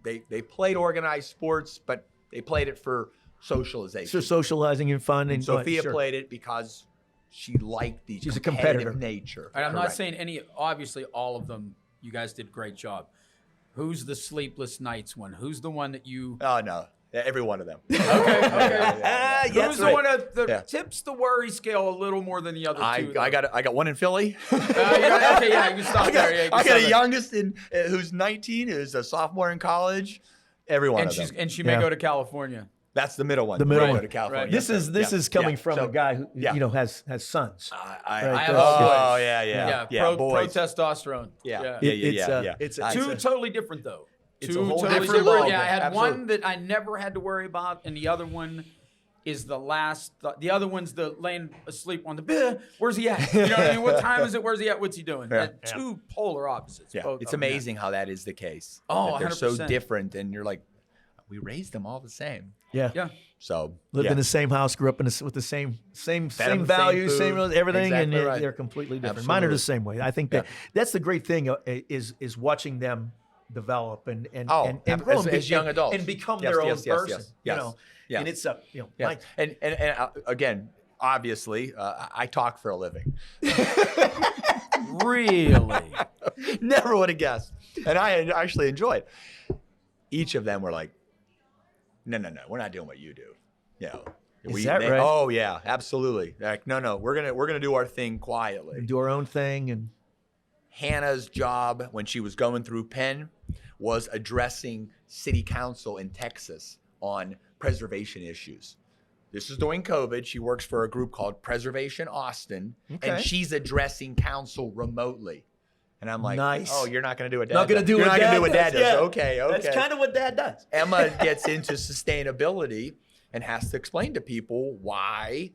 S3: they played organized sports, but they played it for socialization.
S1: So socializing and fun. And
S3: Sophia
S1: sure.
S3: played it because she liked the
S1: She's a
S3: competitive
S1: competitor.
S3: nature.
S4: And I'm not
S3: Correct.
S4: saying obviously all of them, you guys did a great job. Who's the sleepless nights one? Who's the one that you...
S3: Oh, no. Every one of them.
S4: Okay.
S1: Yes,
S4: Who's the
S1: right.
S4: one that tips the worry scale a little more than the other two?
S3: I got one in Philly.
S4: Okay, yeah, you can stop there. Yeah, you can
S3: I
S4: stop
S3: got a
S4: there.
S3: youngest who's 19, who's a sophomore in college. Every one of them.
S4: And she may
S1: Yeah.
S4: go to California.
S3: That's the middle one.
S1: The middle
S3: Right.
S1: one.
S3: Go to California.
S4: Right.
S1: This is coming from a guy who has sons.
S3: I
S1: Right,
S3: have
S1: that's
S3: boys.
S1: good.
S3: Yeah.
S4: Pro
S3: Boys.
S4: testosterone.
S3: Yeah.
S1: It's
S4: Two totally different though.
S1: It's
S4: Two
S1: a whole
S4: totally
S1: different
S4: different.
S1: world.
S4: Yeah, I had
S3: Absolutely.
S4: one that I never had to worry about, and the other one is the last. The other one's the laying asleep on the bed. Where's he at? You know what I mean? What time is it? Where's he at? What's he doing?
S3: Yeah.
S4: Two polar opposites.
S3: Yeah.
S4: both
S3: It's
S4: of them.
S3: amazing how that is the case.
S4: Oh,
S3: that they're so
S4: 100%.
S3: different, and you're like, we raised them all the same.
S1: Yeah.
S4: Yeah.
S3: So
S1: Lived in the same house, grew up with the same
S3: Same
S1: values, same
S3: food.
S1: everything,
S3: Exactly
S1: and
S3: right.
S1: they're completely different. Mine are the
S3: Absolutely.
S1: same way. I think that's the great thing is watching them develop and grow
S3: as young adults
S1: and become
S3: Yes,
S1: their own
S3: yes, yes,
S1: person.
S3: yes,
S1: You
S3: yes,
S1: know,
S3: yes.
S1: and it's
S3: Yeah.
S1: Mike,
S3: And again, obviously, I talk for a living.
S4: Really?
S3: Never would have guessed. And I actually enjoy it. Each of them were like, no, we're not doing what you do. You know.
S1: Is that right?
S3: Oh yeah, absolutely. Like, no, we're gonna do our thing quietly.
S1: do our own thing, and
S3: Hannah's job when she was going through Penn was addressing city council in Texas on preservation issues. This is during COVID. She works for a group called Preservation Austin,
S1: Okay.
S3: and she's addressing council remotely. And I'm like,
S1: Nice.
S3: oh, you're not going to do what Dad
S1: not going to
S3: does.
S1: do
S3: You're
S1: what
S3: not
S1: Dad
S3: gonna do what Dad does.
S1: Yeah.
S3: Okay.
S1: That's kind of what Dad does.
S3: Emma gets into sustainability and has to explain to people why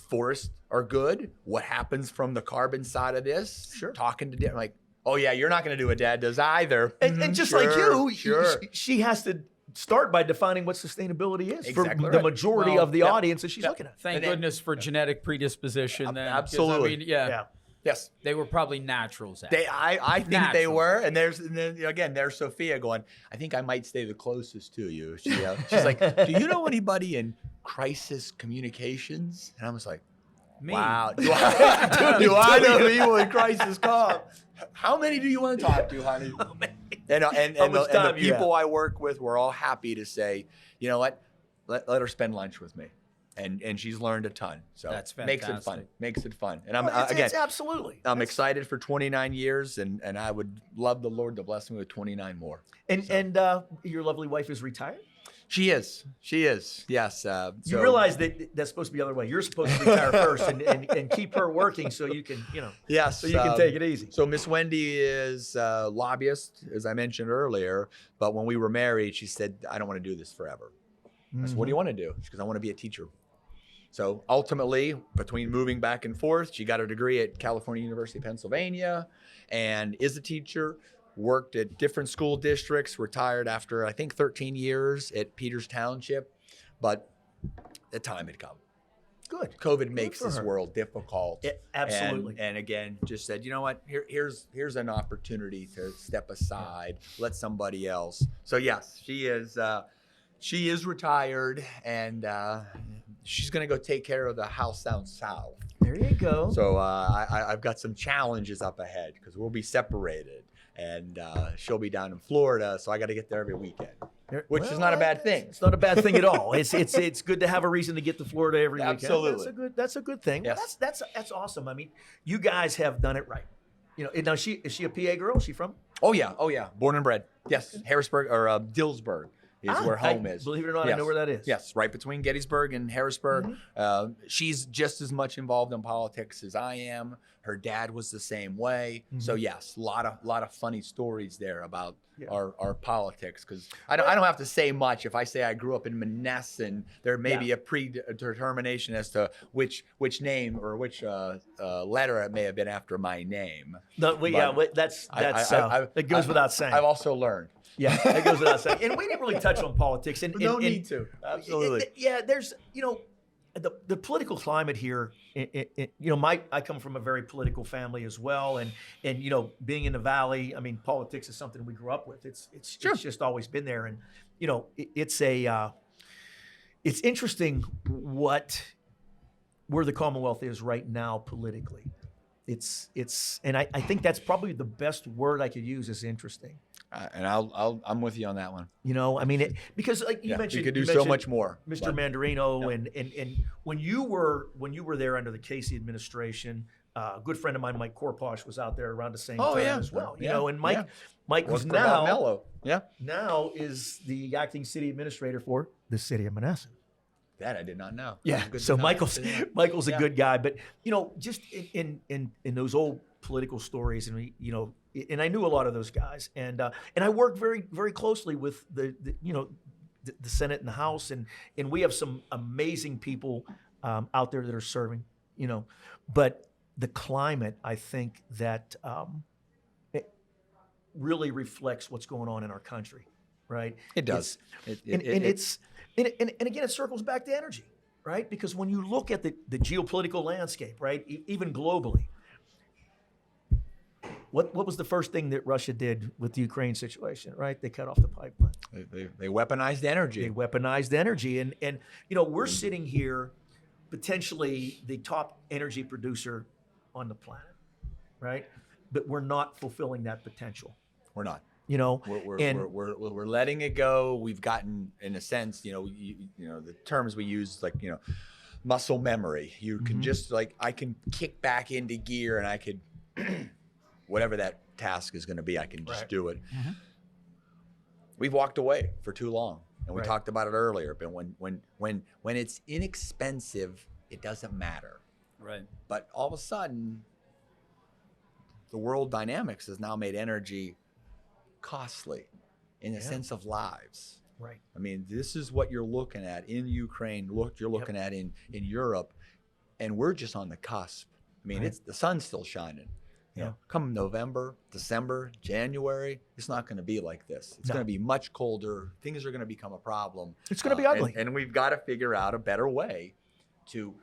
S3: forests are good, what happens from the carbon side of this.
S1: Sure.
S3: Talking to Dad, like, oh yeah, you're not going to do what Dad does either.
S1: And just like you,
S3: sure.
S1: she has to start by defining what sustainability is for
S3: Exactly
S1: the
S3: right.
S1: majority
S4: Well,
S1: of the audience that she's looking at.
S4: Thank
S3: And then-
S4: goodness for genetic predisposition. Then, 'cause,
S3: Absolutely.
S4: I mean, yeah,
S3: Yes.
S4: they were probably naturals. At it.
S3: I think they
S4: Natural.
S3: were, and then again, there's Sophia going, I think I might stay the closest to you. She's like, do you know anybody in crisis communications? And I was like,
S4: Me.
S3: wow. Do I know people in crisis comm? How many do you want to talk to, honey? And
S1: How much
S3: the
S1: time you
S3: people I work with were all happy to say, you know what, let her spend lunch with me. And she's learned a ton. So
S4: That's
S3: makes it fun.
S4: fantastic.
S3: Makes it fun. And I'm
S1: It's absolutely.
S3: I'm excited for 29 years, and I would love the Lord to bless me with 29 more.
S1: And your lovely wife is retired.
S3: She is. Yes.
S1: You realize that that's supposed to be the other way. You're supposed to retire first and keep her working so you can,
S3: Yes.
S1: so you can take it easy.
S3: So Miss Wendy is a lobbyist, as I mentioned earlier. But when we were married, she said, I don't want to do this forever. I said, what do you want to do? She goes, I want to be a teacher. So ultimately, between moving back and forth, she got her degree at California University, Pennsylvania, and is a teacher, worked at different school districts, retired after, I think, 13 years at Peters Township, but the time had come.
S1: Good.
S3: COVID makes
S1: for
S3: this
S1: her.
S3: world difficult.
S1: Absolutely.
S3: And again, just said, you know what, here's an opportunity to step aside, let somebody else. So yes, she is She is retired, and she's going to go take care of the house down south.
S1: There you go.
S3: So I've got some challenges up ahead because we'll be separated, and she'll be down in Florida, so I got to get there every weekend, which is not a bad thing.
S1: It's not a bad thing at all. It's good to have a reason to get to Florida every weekend.
S3: Absolutely.
S1: That's a good thing.
S3: Yes.
S1: Well, that's awesome. I mean, you guys have done it right. You know, now is she a PA girl? Is she from?
S3: Oh yeah, born and bred. Yes, Harrisburg or Dillsburg is where home is.
S1: Believe it or not, I know where that is.
S3: Yes, right between Gettysburg and Harrisburg. She's just as much involved in politics as I am. Her dad was the same way. So yes, a lot of funny stories there about our politics. Because I don't have to say much. If I say I grew up in Monessen, there may be a predetermination as to which name or which letter it may have been after my name.
S1: That goes without saying.
S3: I've also learned.
S1: Yeah, that goes without saying. And we didn't really touch on politics. And
S3: No need to. Absolutely.
S1: There's, the political climate here. I come from a very political family as well, and being in the Valley, I mean, politics is something we grew up with. It's just always been there, and it's interesting where the Commonwealth is right now politically. And I think that's probably the best word I could use is interesting.
S3: And I'm with you on that one.
S1: I mean, because like you mentioned,
S3: we could do so much more.
S1: Mr. Mandarino, and when you were there under the Casey administration, a good friend of mine, Mike Korposh, was out there around the same time as well. And Mike was now is the acting city administrator for the city of Monessen.
S3: That I did not know.
S1: Yeah. So Michael's a good guy, but just in those old political stories, and and I knew a lot of those guys, and I worked very, very closely with the Senate and the House, and we have some amazing people out there that are serving, but the climate, I think that it really reflects what's going on in our country, right?
S3: It does.
S1: And again, it circles back to energy, right? Because when you look at the geopolitical landscape, right, even globally, what was the first thing that Russia did with the Ukraine situation, right? They cut off the pipeline.
S3: They weaponized energy.
S1: They weaponized energy. And we're sitting here potentially the top energy producer on the planet, right? But we're not fulfilling that potential.
S3: We're not.
S1: We're
S3: letting it go. We've gotten, in a sense, the terms we use, like, muscle memory. You can just I can kick back into gear, and I could, whatever that task is going to be, I can just do it. We've walked away for too long, and we talked about it earlier. But when it's inexpensive, it doesn't matter.
S4: Right.
S3: But all of a sudden, the world dynamics has now made energy costly in the sense of lives.
S1: Right.
S3: I mean, this is what you're looking at in Ukraine, you're looking at in Europe, and we're just on the cusp. I mean, it's the sun's still shining. Come November, December, January, it's not going to be like this. It's going to be much colder. Things are going to become a problem.
S1: It's going to be ugly.
S3: And we've got to figure out a better way to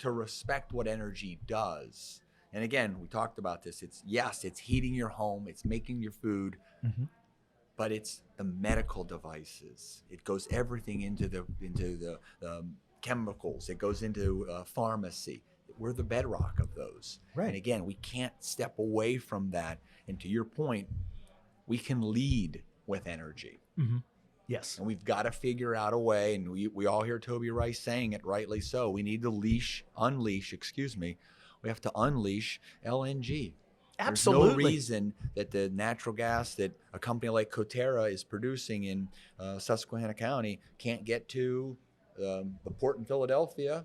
S3: respect what energy does. And again, we talked about this. It's heating your home, it's making your food, but it's the medical devices. It goes everything into the chemicals. It goes into pharmacy. We're the bedrock of those.
S1: Right.
S3: And again, we can't step away from that. And to your point, we can lead with energy.
S1: Yes.
S3: And we've got to figure out a way. And we all hear Toby Rice saying it, rightly so. We need to unleash. We have to unleash LNG.
S1: Absolutely.
S3: There's no reason that the natural gas that a company like Coterra is producing in Susquehanna County can't get to the port in Philadelphia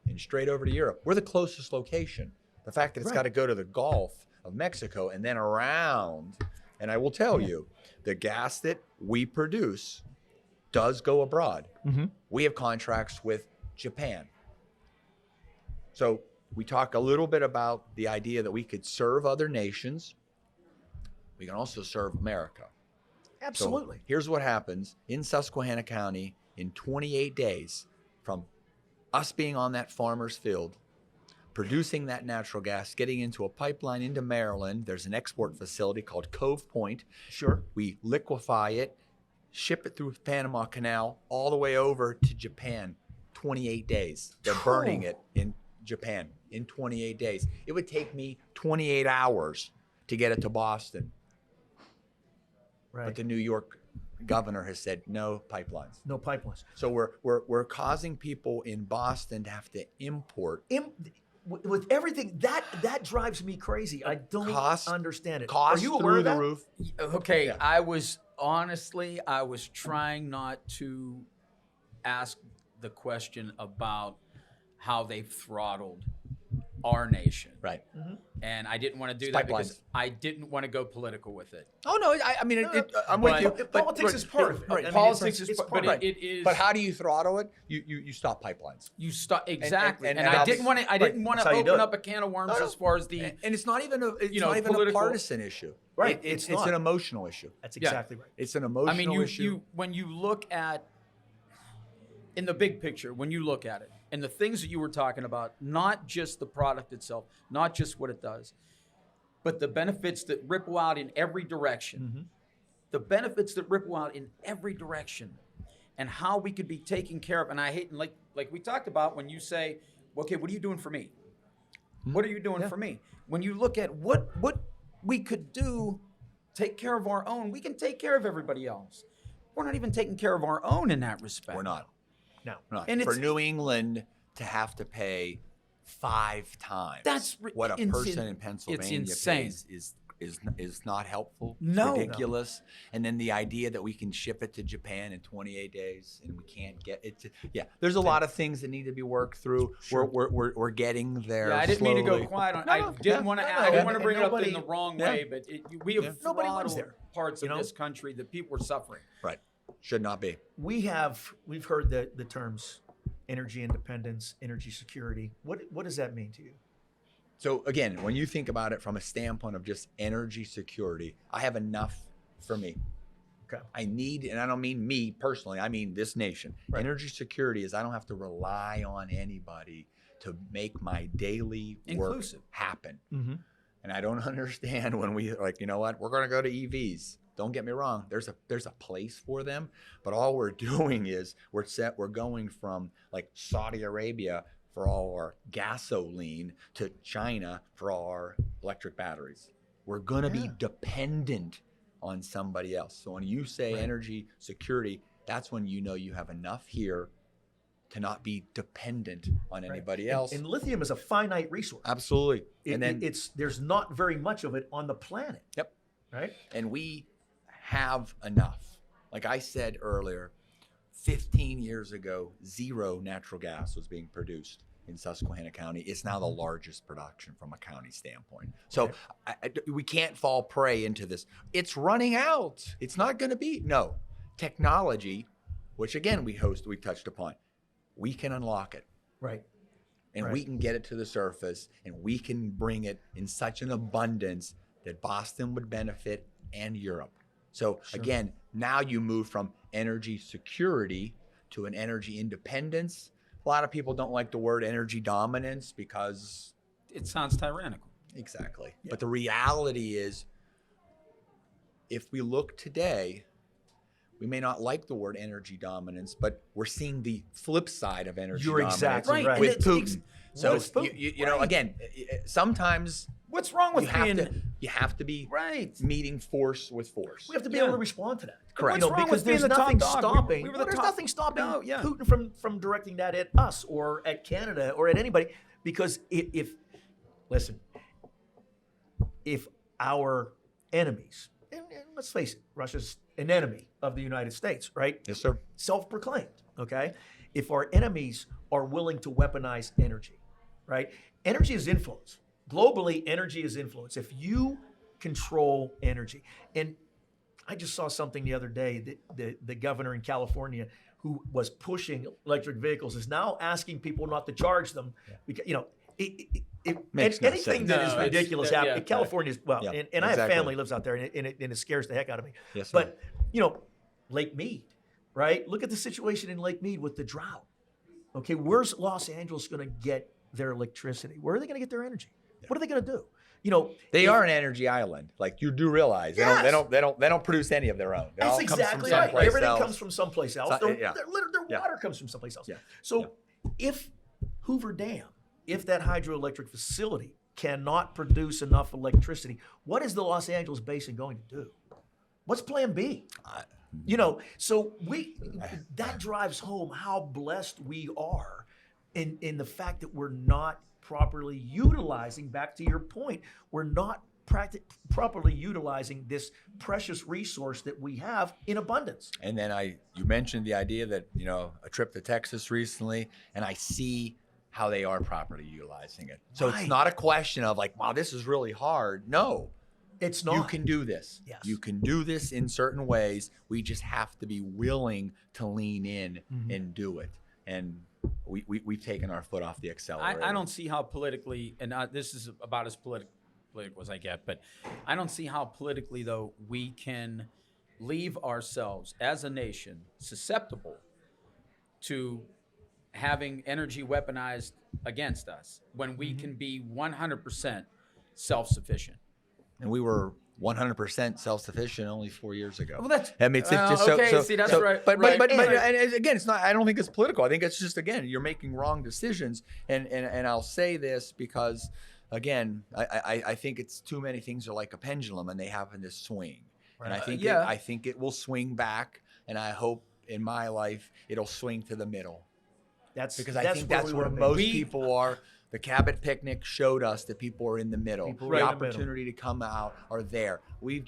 S3: and straight over to Europe. We're the closest location. The fact that it's got to go to the Gulf of Mexico and then around, and I will tell you, the gas that we produce does go abroad. We have contracts with Japan. So we talk a little bit about the idea that we could serve other nations. We can also serve America.
S1: Absolutely.
S3: So here's what happens in Susquehanna County in 28 days from us being on that farmer's field, producing that natural gas, getting into a pipeline into Maryland. There's an export facility called Cove Point.
S1: Sure.
S3: We liquefy it, ship it through Panama Canal all the way over to Japan, 28 days. They're burning it in Japan in 28 days. It would take me 28 hours to get it to Boston.
S1: Right.
S3: But the New York governor has said no pipelines.
S1: No pipelines.
S3: So we're causing people in Boston to have to import.
S1: With everything that drives me crazy. I don't understand it.
S3: Cost
S1: Are you aware
S3: through
S1: of that?
S3: the roof.
S4: Okay,
S3: Yeah.
S4: I was trying not to ask the question about how they've throttled our nation.
S3: Right.
S4: And I didn't want to do
S3: It's
S4: that
S3: pipelines.
S4: because I didn't want to go political with it.
S3: Oh no, I mean, I'm with you.
S1: Politics is part of it.
S3: Right.
S1: I mean,
S4: Politics
S1: it's
S4: is,
S1: part
S4: but
S1: of it.
S4: it is.
S3: But how do you throttle it? You stop pipelines.
S4: You stop exactly,
S3: and
S4: and I
S3: that's-
S4: didn't want to. I didn't want
S1: That's
S4: to
S1: how you do
S4: open
S1: it.
S4: up a can of worms
S3: No, no.
S4: as far as the.
S3: And it's not even it's
S4: you know,
S3: not even a
S4: political-
S3: partisan issue.
S1: Right.
S3: It's
S1: It's
S3: an
S1: not.
S3: emotional issue.
S1: That's exactly right.
S3: It's an emotional
S4: I mean,
S3: issue.
S4: you when you look at in the big picture, when you look at it, and the things that you were talking about, not just the product itself, not just what it does, but the benefits that ripple out in every direction. The benefits that ripple out in every direction, and how we could be taken care of. And I hate, and like we talked about, when you say, okay, what are you doing for me? What are you doing for me? When you look at what we could do, take care of our own, we can take care of everybody else. We're not even taking care of our own in that respect.
S3: We're not.
S1: No.
S3: We're not.
S4: And
S3: For
S4: it's-
S3: New England to have to pay 5 times what a person in Pennsylvania
S4: insane.
S3: pays is not helpful.
S4: No.
S3: It's ridiculous. And then the idea that we can ship it to Japan in 28 days and we can't get it to, there's a lot of things that need to be worked through.
S1: Sure.
S3: We're getting there.
S4: Yeah, I didn't mean to go
S3: slowly.
S4: quiet on.
S3: No,
S4: I
S3: no,
S4: didn't want to.
S3: no,
S4: I didn't
S3: and-
S4: want to
S1: and
S4: bring it up
S1: nobody-
S4: in the wrong
S3: yeah.
S4: way, but we have
S1: Nobody wins
S4: throttled
S1: there,
S4: parts
S1: you
S4: of
S1: know?
S4: this country that people are suffering.
S3: Right. Should not be.
S1: We've heard the terms energy independence, energy security. What does that mean to you?
S3: So again, when you think about it from a standpoint of just energy security, I have enough for me.
S1: Okay.
S3: I need, and I don't mean me personally, I mean this nation.
S1: Right.
S3: Energy security is I don't have to rely on anybody to make my daily
S4: Inclusive.
S3: work happen.
S1: Mm-hmm.
S3: And I don't understand when we like, you know what, we're going to go to EVs. Don't get me wrong. There's a place for them, but all we're doing is we're going from like Saudi Arabia for all our gasoline to China for all our electric batteries. We're going to be dependent on somebody else. So when you say energy security, that's when you know you have enough here to not be dependent on anybody else.
S1: And lithium is a finite resource.
S3: Absolutely. And then
S1: there's not very much of it on the planet.
S3: Yep.
S1: Right?
S3: And we have enough. Like I said earlier, 15 years ago, 0 natural gas was being produced in Susquehanna County. It's now the largest production from a county standpoint. So we can't fall prey into this. It's running out. It's not going to be. No. Technology, which again we touched upon, we can unlock it.
S1: Right.
S3: And we can get it to the surface, and we can bring it in such an abundance that Boston would benefit and Europe. So again, now you move from energy security to an energy independence. A lot of people don't like the word energy dominance because
S4: It sounds tyrannical.
S3: exactly. But the reality is, if we look today, we may not like the word energy dominance, but we're seeing the flip side of energy
S1: You're
S3: dominance
S1: exactly right.
S3: with
S4: And
S3: Putin. So
S1: What is Putin?
S3: you know, again, sometimes
S4: What's wrong with
S3: you have to be
S4: right?
S3: meeting force with force.
S1: We have to be able to respond to that.
S3: Correct.
S1: You know,
S4: What's wrong
S1: because
S4: with being
S1: there's
S4: the top
S1: nothing
S4: dog?
S1: stopping.
S4: We were the
S1: well, there's
S4: top-
S1: nothing stopping
S4: No, yeah.
S1: Putin from directing that at us or at Canada or at anybody. Because if our enemies, and let's face it, Russia's an enemy of the United States, right?
S3: Yes, sir.
S1: Self-proclaimed, okay? If our enemies are willing to weaponize energy, right? Energy is influence. Globally, energy is influence. If you control energy, and I just saw something the other day that the governor in California who was pushing electric vehicles is now asking people not to charge them because, you know,
S3: Makes no
S1: anything
S3: sense.
S1: that is
S4: No, it's-
S1: ridiculous
S4: yeah,
S1: happening. California's, well,
S3: Yeah,
S1: and I have
S3: exactly.
S1: family lives out there, and it scares the heck out of me.
S3: Yes, sir.
S1: But, you know, Lake Mead, right? Look at the situation in Lake Mead with the drought. Okay, where's Los Angeles going to get their electricity? Where are they going to get their energy? What are they going to do?
S3: They are an energy island. Like you do realize they don't produce any of their own. It
S1: That's
S3: all comes from
S1: exactly right.
S3: someplace
S1: Everything
S3: else.
S1: comes from someplace else.
S3: So-
S1: Their
S3: yeah.
S1: water comes from someplace else.
S3: Yeah.
S1: So if Hoover Dam, if that hydroelectric facility cannot produce enough electricity, what is the Los Angeles Basin going to do? What's plan B? So that drives home how blessed we are in the fact that we're not properly utilizing, back to your point, we're not properly utilizing this precious resource that we have in abundance.
S3: And then you mentioned the idea that, a trip to Texas recently, and I see how they are properly utilizing it. So
S1: Right.
S3: it's not a question of like, wow, this is really hard. No,
S1: It's not.
S3: you can do this.
S1: Yes.
S3: You can do this in certain ways. We just have to be willing to lean in and do it. And we've taken our foot off the accelerator.
S4: I don't see how politically, and this is about as political as I get, but I don't see how politically, though, we can leave ourselves as a nation susceptible to having energy weaponized against us when we can be 100% self-sufficient.
S3: And we were 100% self-sufficient only 4 years ago.
S4: Well, that's
S3: I mean, it's just
S4: okay. See, that's right.
S3: But
S4: right.
S3: and again, it's not. I don't think it's political. I think it's just, again, you're making wrong decisions. And I'll say this because, again, I think it's too many things are like a pendulum and they happen to swing. And I think I think it will swing back. And I hope in my life it'll swing to the middle.
S1: That's
S3: I think that's where most people are. The Cabot picnic showed us that people are in the middle.
S1: People
S3: The
S1: are in the
S3: opportunity to come out are there. We've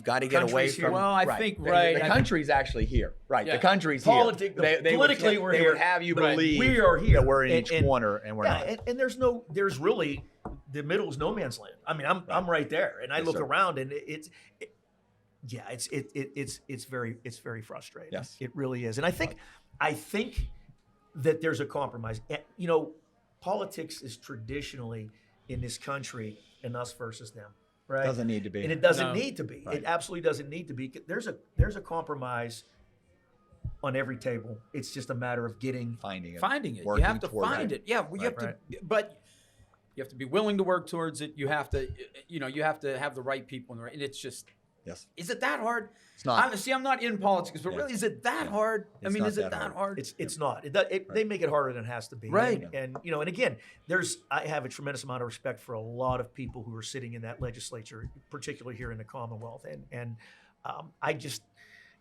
S3: got to get away
S1: Country's here.
S3: from.
S4: Well, I think, right.
S3: The country's actually here. Right.
S4: Yeah.
S3: The country's
S1: Politically,
S3: here.
S1: politically, we're
S3: they
S1: here.
S3: would have you
S1: but
S3: believe
S1: we are here.
S3: that we're in each corner and we're not.
S1: And there's really, the middle is no man's land. I mean, I'm right there, and I look around, and it's very frustrating.
S3: Yes.
S1: It really is. And I think that there's a compromise. Politics is traditionally in this country an us versus them, right?
S3: Doesn't need to be.
S1: And it doesn't
S4: No.
S1: need to be.
S3: Right.
S1: It absolutely doesn't need to be. There's a compromise on every table. It's just a matter of
S3: finding it.
S4: You
S3: working
S4: have to
S3: toward
S4: find it. Yeah, you have to, but you have to be willing to work towards it. You have to, you have to have the right people in the right. And it's just,
S3: Yes.
S4: is it that hard?
S3: It's not.
S4: I'm not in politics, but really, is it that hard? I
S3: It's
S4: mean,
S3: not
S4: is it
S3: that
S4: that hard?
S1: It's not. They make it harder than it has to be.
S4: Right.
S1: And and again, I have a tremendous amount of respect for a lot of people who are sitting in that legislature, particularly here in the Commonwealth. And I just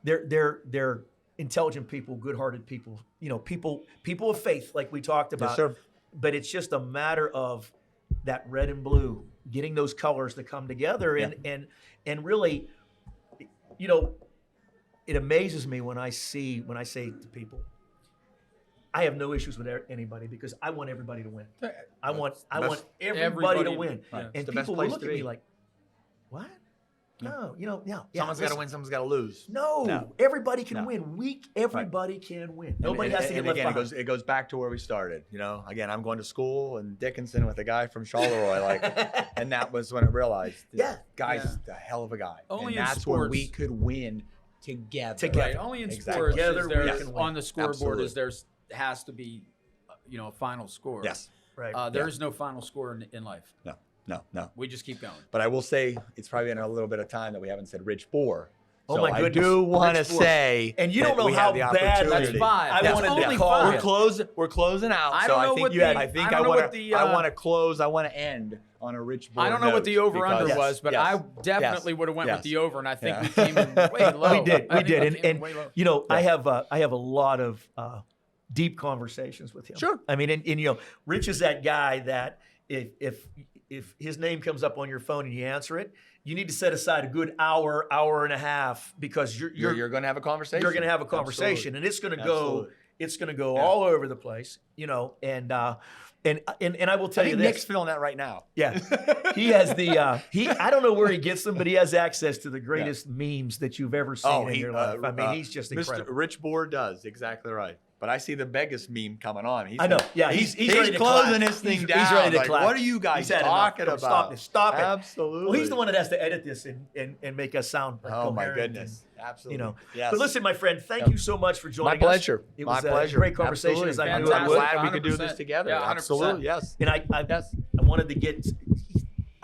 S1: they're intelligent people, good-hearted people. People of faith, like we talked about.
S3: Yes, sir.
S1: But it's just a matter of that red and blue, getting those colors to come together, and really. It amazes me when I say to people, I have no issues with anybody because I want everybody to win. I want everybody to win.
S4: Right.
S3: It's
S1: And
S3: the best
S1: people will
S3: place
S1: look
S3: to
S1: at me
S3: be.
S1: like, what? No,
S3: Someone's got to win. Someone's got to lose.
S1: No, everybody can
S3: No.
S1: win. Everybody can win. Nobody has to get left
S3: again,
S1: behind.
S3: it goes back to where we started. Again, I'm going to school in Dickinson with a guy from Charleroi, and that was when I realized, guy's a hell of a guy.
S4: Only
S3: and
S4: in
S3: that's where
S4: sports.
S3: we could win together.
S4: Right. Only in
S3: Exactly.
S4: sports
S1: Together
S4: is
S1: we
S4: there's
S1: can win.
S4: on the scoreboard
S3: Absolutely.
S4: has to be, a final score.
S3: Yes.
S1: Right.
S4: There is no final score in life.
S3: No.
S4: We just keep going.
S3: But I will say it's probably been a little bit of time that we haven't said Ridge 4.
S1: Oh
S3: So
S1: my
S3: I
S1: goodness.
S3: do want to
S1: Ridge 4.
S3: say,
S1: And you don't
S3: that
S1: know
S3: we
S1: how
S3: have the
S1: bad
S3: opportunity.
S4: That's five.
S1: I
S4: That's
S1: wanted to
S4: only
S1: call
S4: five.
S3: We're closing out.
S4: I
S3: so
S4: don't know
S3: I think
S4: what
S3: you
S4: the-
S3: had, I think
S4: I don't
S3: I
S4: know
S3: want
S4: what
S3: to.
S4: the,
S3: I want to close. I want to end on a Ridge 4.
S4: I don't know what the over-under
S3: because-
S4: was, but
S3: yes,
S4: I definitely
S3: yes,
S4: would have went
S3: yes.
S4: with the over, and I think
S3: Yeah.
S4: we came in way low.
S1: We did.
S4: I think
S1: And
S4: came in way low.
S1: I have a lot of deep conversations with him.
S3: Sure.
S1: I mean, and Rich is that guy that if his name comes up on your phone and you answer it, you need to set aside a good hour and a half because you're
S3: going to have a conversation.
S1: you're going to have a conversation,
S3: Absolutely.
S1: and it's going to
S3: Absolutely.
S1: go. It's going to go all over the place, and I will tell
S3: I
S1: you
S3: think
S1: this.
S3: Nick's feeling that right now.
S1: Yeah, he has I don't know where he gets them, but he has access to the greatest memes that you've ever seen in your life. I mean, he's just incredible.
S3: Mr. Rich Board does exactly right. But I see the Vegas meme coming on.
S1: I know. Yeah, he's ready to
S3: closing
S1: clap.
S3: this thing
S1: He's
S3: down.
S1: ready to
S3: Like,
S1: clap.
S3: what are you guys
S1: He's had
S3: talking
S1: enough.
S3: about?
S1: No, stop it.
S3: Absolutely.
S1: Well, he's the one that has to edit this and make us sound like
S3: Oh my
S1: coherent
S3: goodness.
S1: and,
S3: Absolutely. Yes.
S1: But listen, my friend, thank you so much for joining
S3: My
S1: us.
S3: pleasure.
S1: It
S3: My
S1: was
S3: pleasure.
S1: a great conversation,
S3: Absolutely.
S1: as I knew it
S3: I'm
S1: would.
S3: glad we could do
S4: 100%.
S3: this together.
S4: Yeah, 100%.
S3: Absolutely. Yes.
S1: And I wanted to get.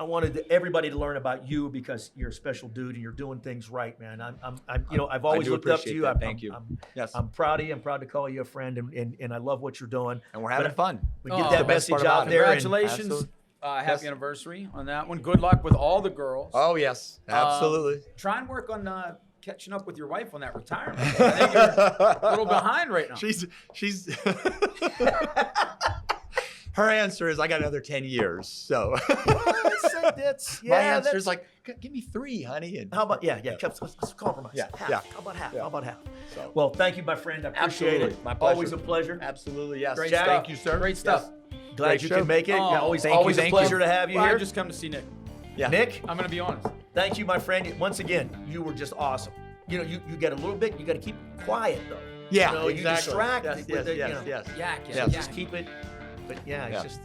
S1: I wanted everybody to learn about you because you're a special dude and you're doing things right, man. I've always
S3: do
S1: looked up to
S3: appreciate
S1: you.
S3: that. Thank you. Yes.
S1: I'm proud of you. I'm proud to call you a friend, and I love what you're doing.
S3: And we're having fun.
S1: We get
S4: Oh,
S1: that
S4: the
S3: best
S1: message
S3: part
S1: out
S3: about it.
S1: there. and-
S4: Congratulations.
S3: Absolutely.
S4: Happy
S3: Yes.
S4: anniversary on that one. Good luck with all the girls.
S3: Oh yes, absolutely.
S4: Try and work on catching up with your wife on that retirement. I think you're a little behind right now.
S3: She's her answer is I got another 10 years. So my answer is like, give me 3, honey. And
S1: How about let's compromise.
S3: Yeah,
S1: Half.
S3: yeah.
S1: How about half?
S3: Yeah.
S1: How about half?
S3: So-
S1: Well, thank you, my friend. I appreciate
S3: Absolutely.
S1: it.
S3: My pleasure.
S1: Always a pleasure.
S3: Absolutely, yes.
S4: Great
S1: Jack,
S4: stuff.
S3: Thank you, sir.
S4: Great stuff.
S1: Glad
S3: Great
S1: you
S3: show.
S1: can make it.
S4: Oh,
S1: Yeah, always
S3: thank you,
S1: always a
S3: thank
S1: pleasure
S3: you.
S1: to have you
S4: Well,
S1: here.
S4: I just come to see Nick.
S3: Yeah.
S1: Nick,
S4: I'm going to be honest.
S1: thank you, my friend. Once again, you were just awesome. You get a little bit. You got to keep quiet though.
S3: Yeah,
S1: You
S3: exactly.
S1: distract
S3: Yes,
S1: with
S3: yes,
S1: the,
S3: yes, yes.
S4: Yak,
S3: Yes.
S4: yak,
S1: Just keep it. But yeah, it's
S3: Yeah.
S1: just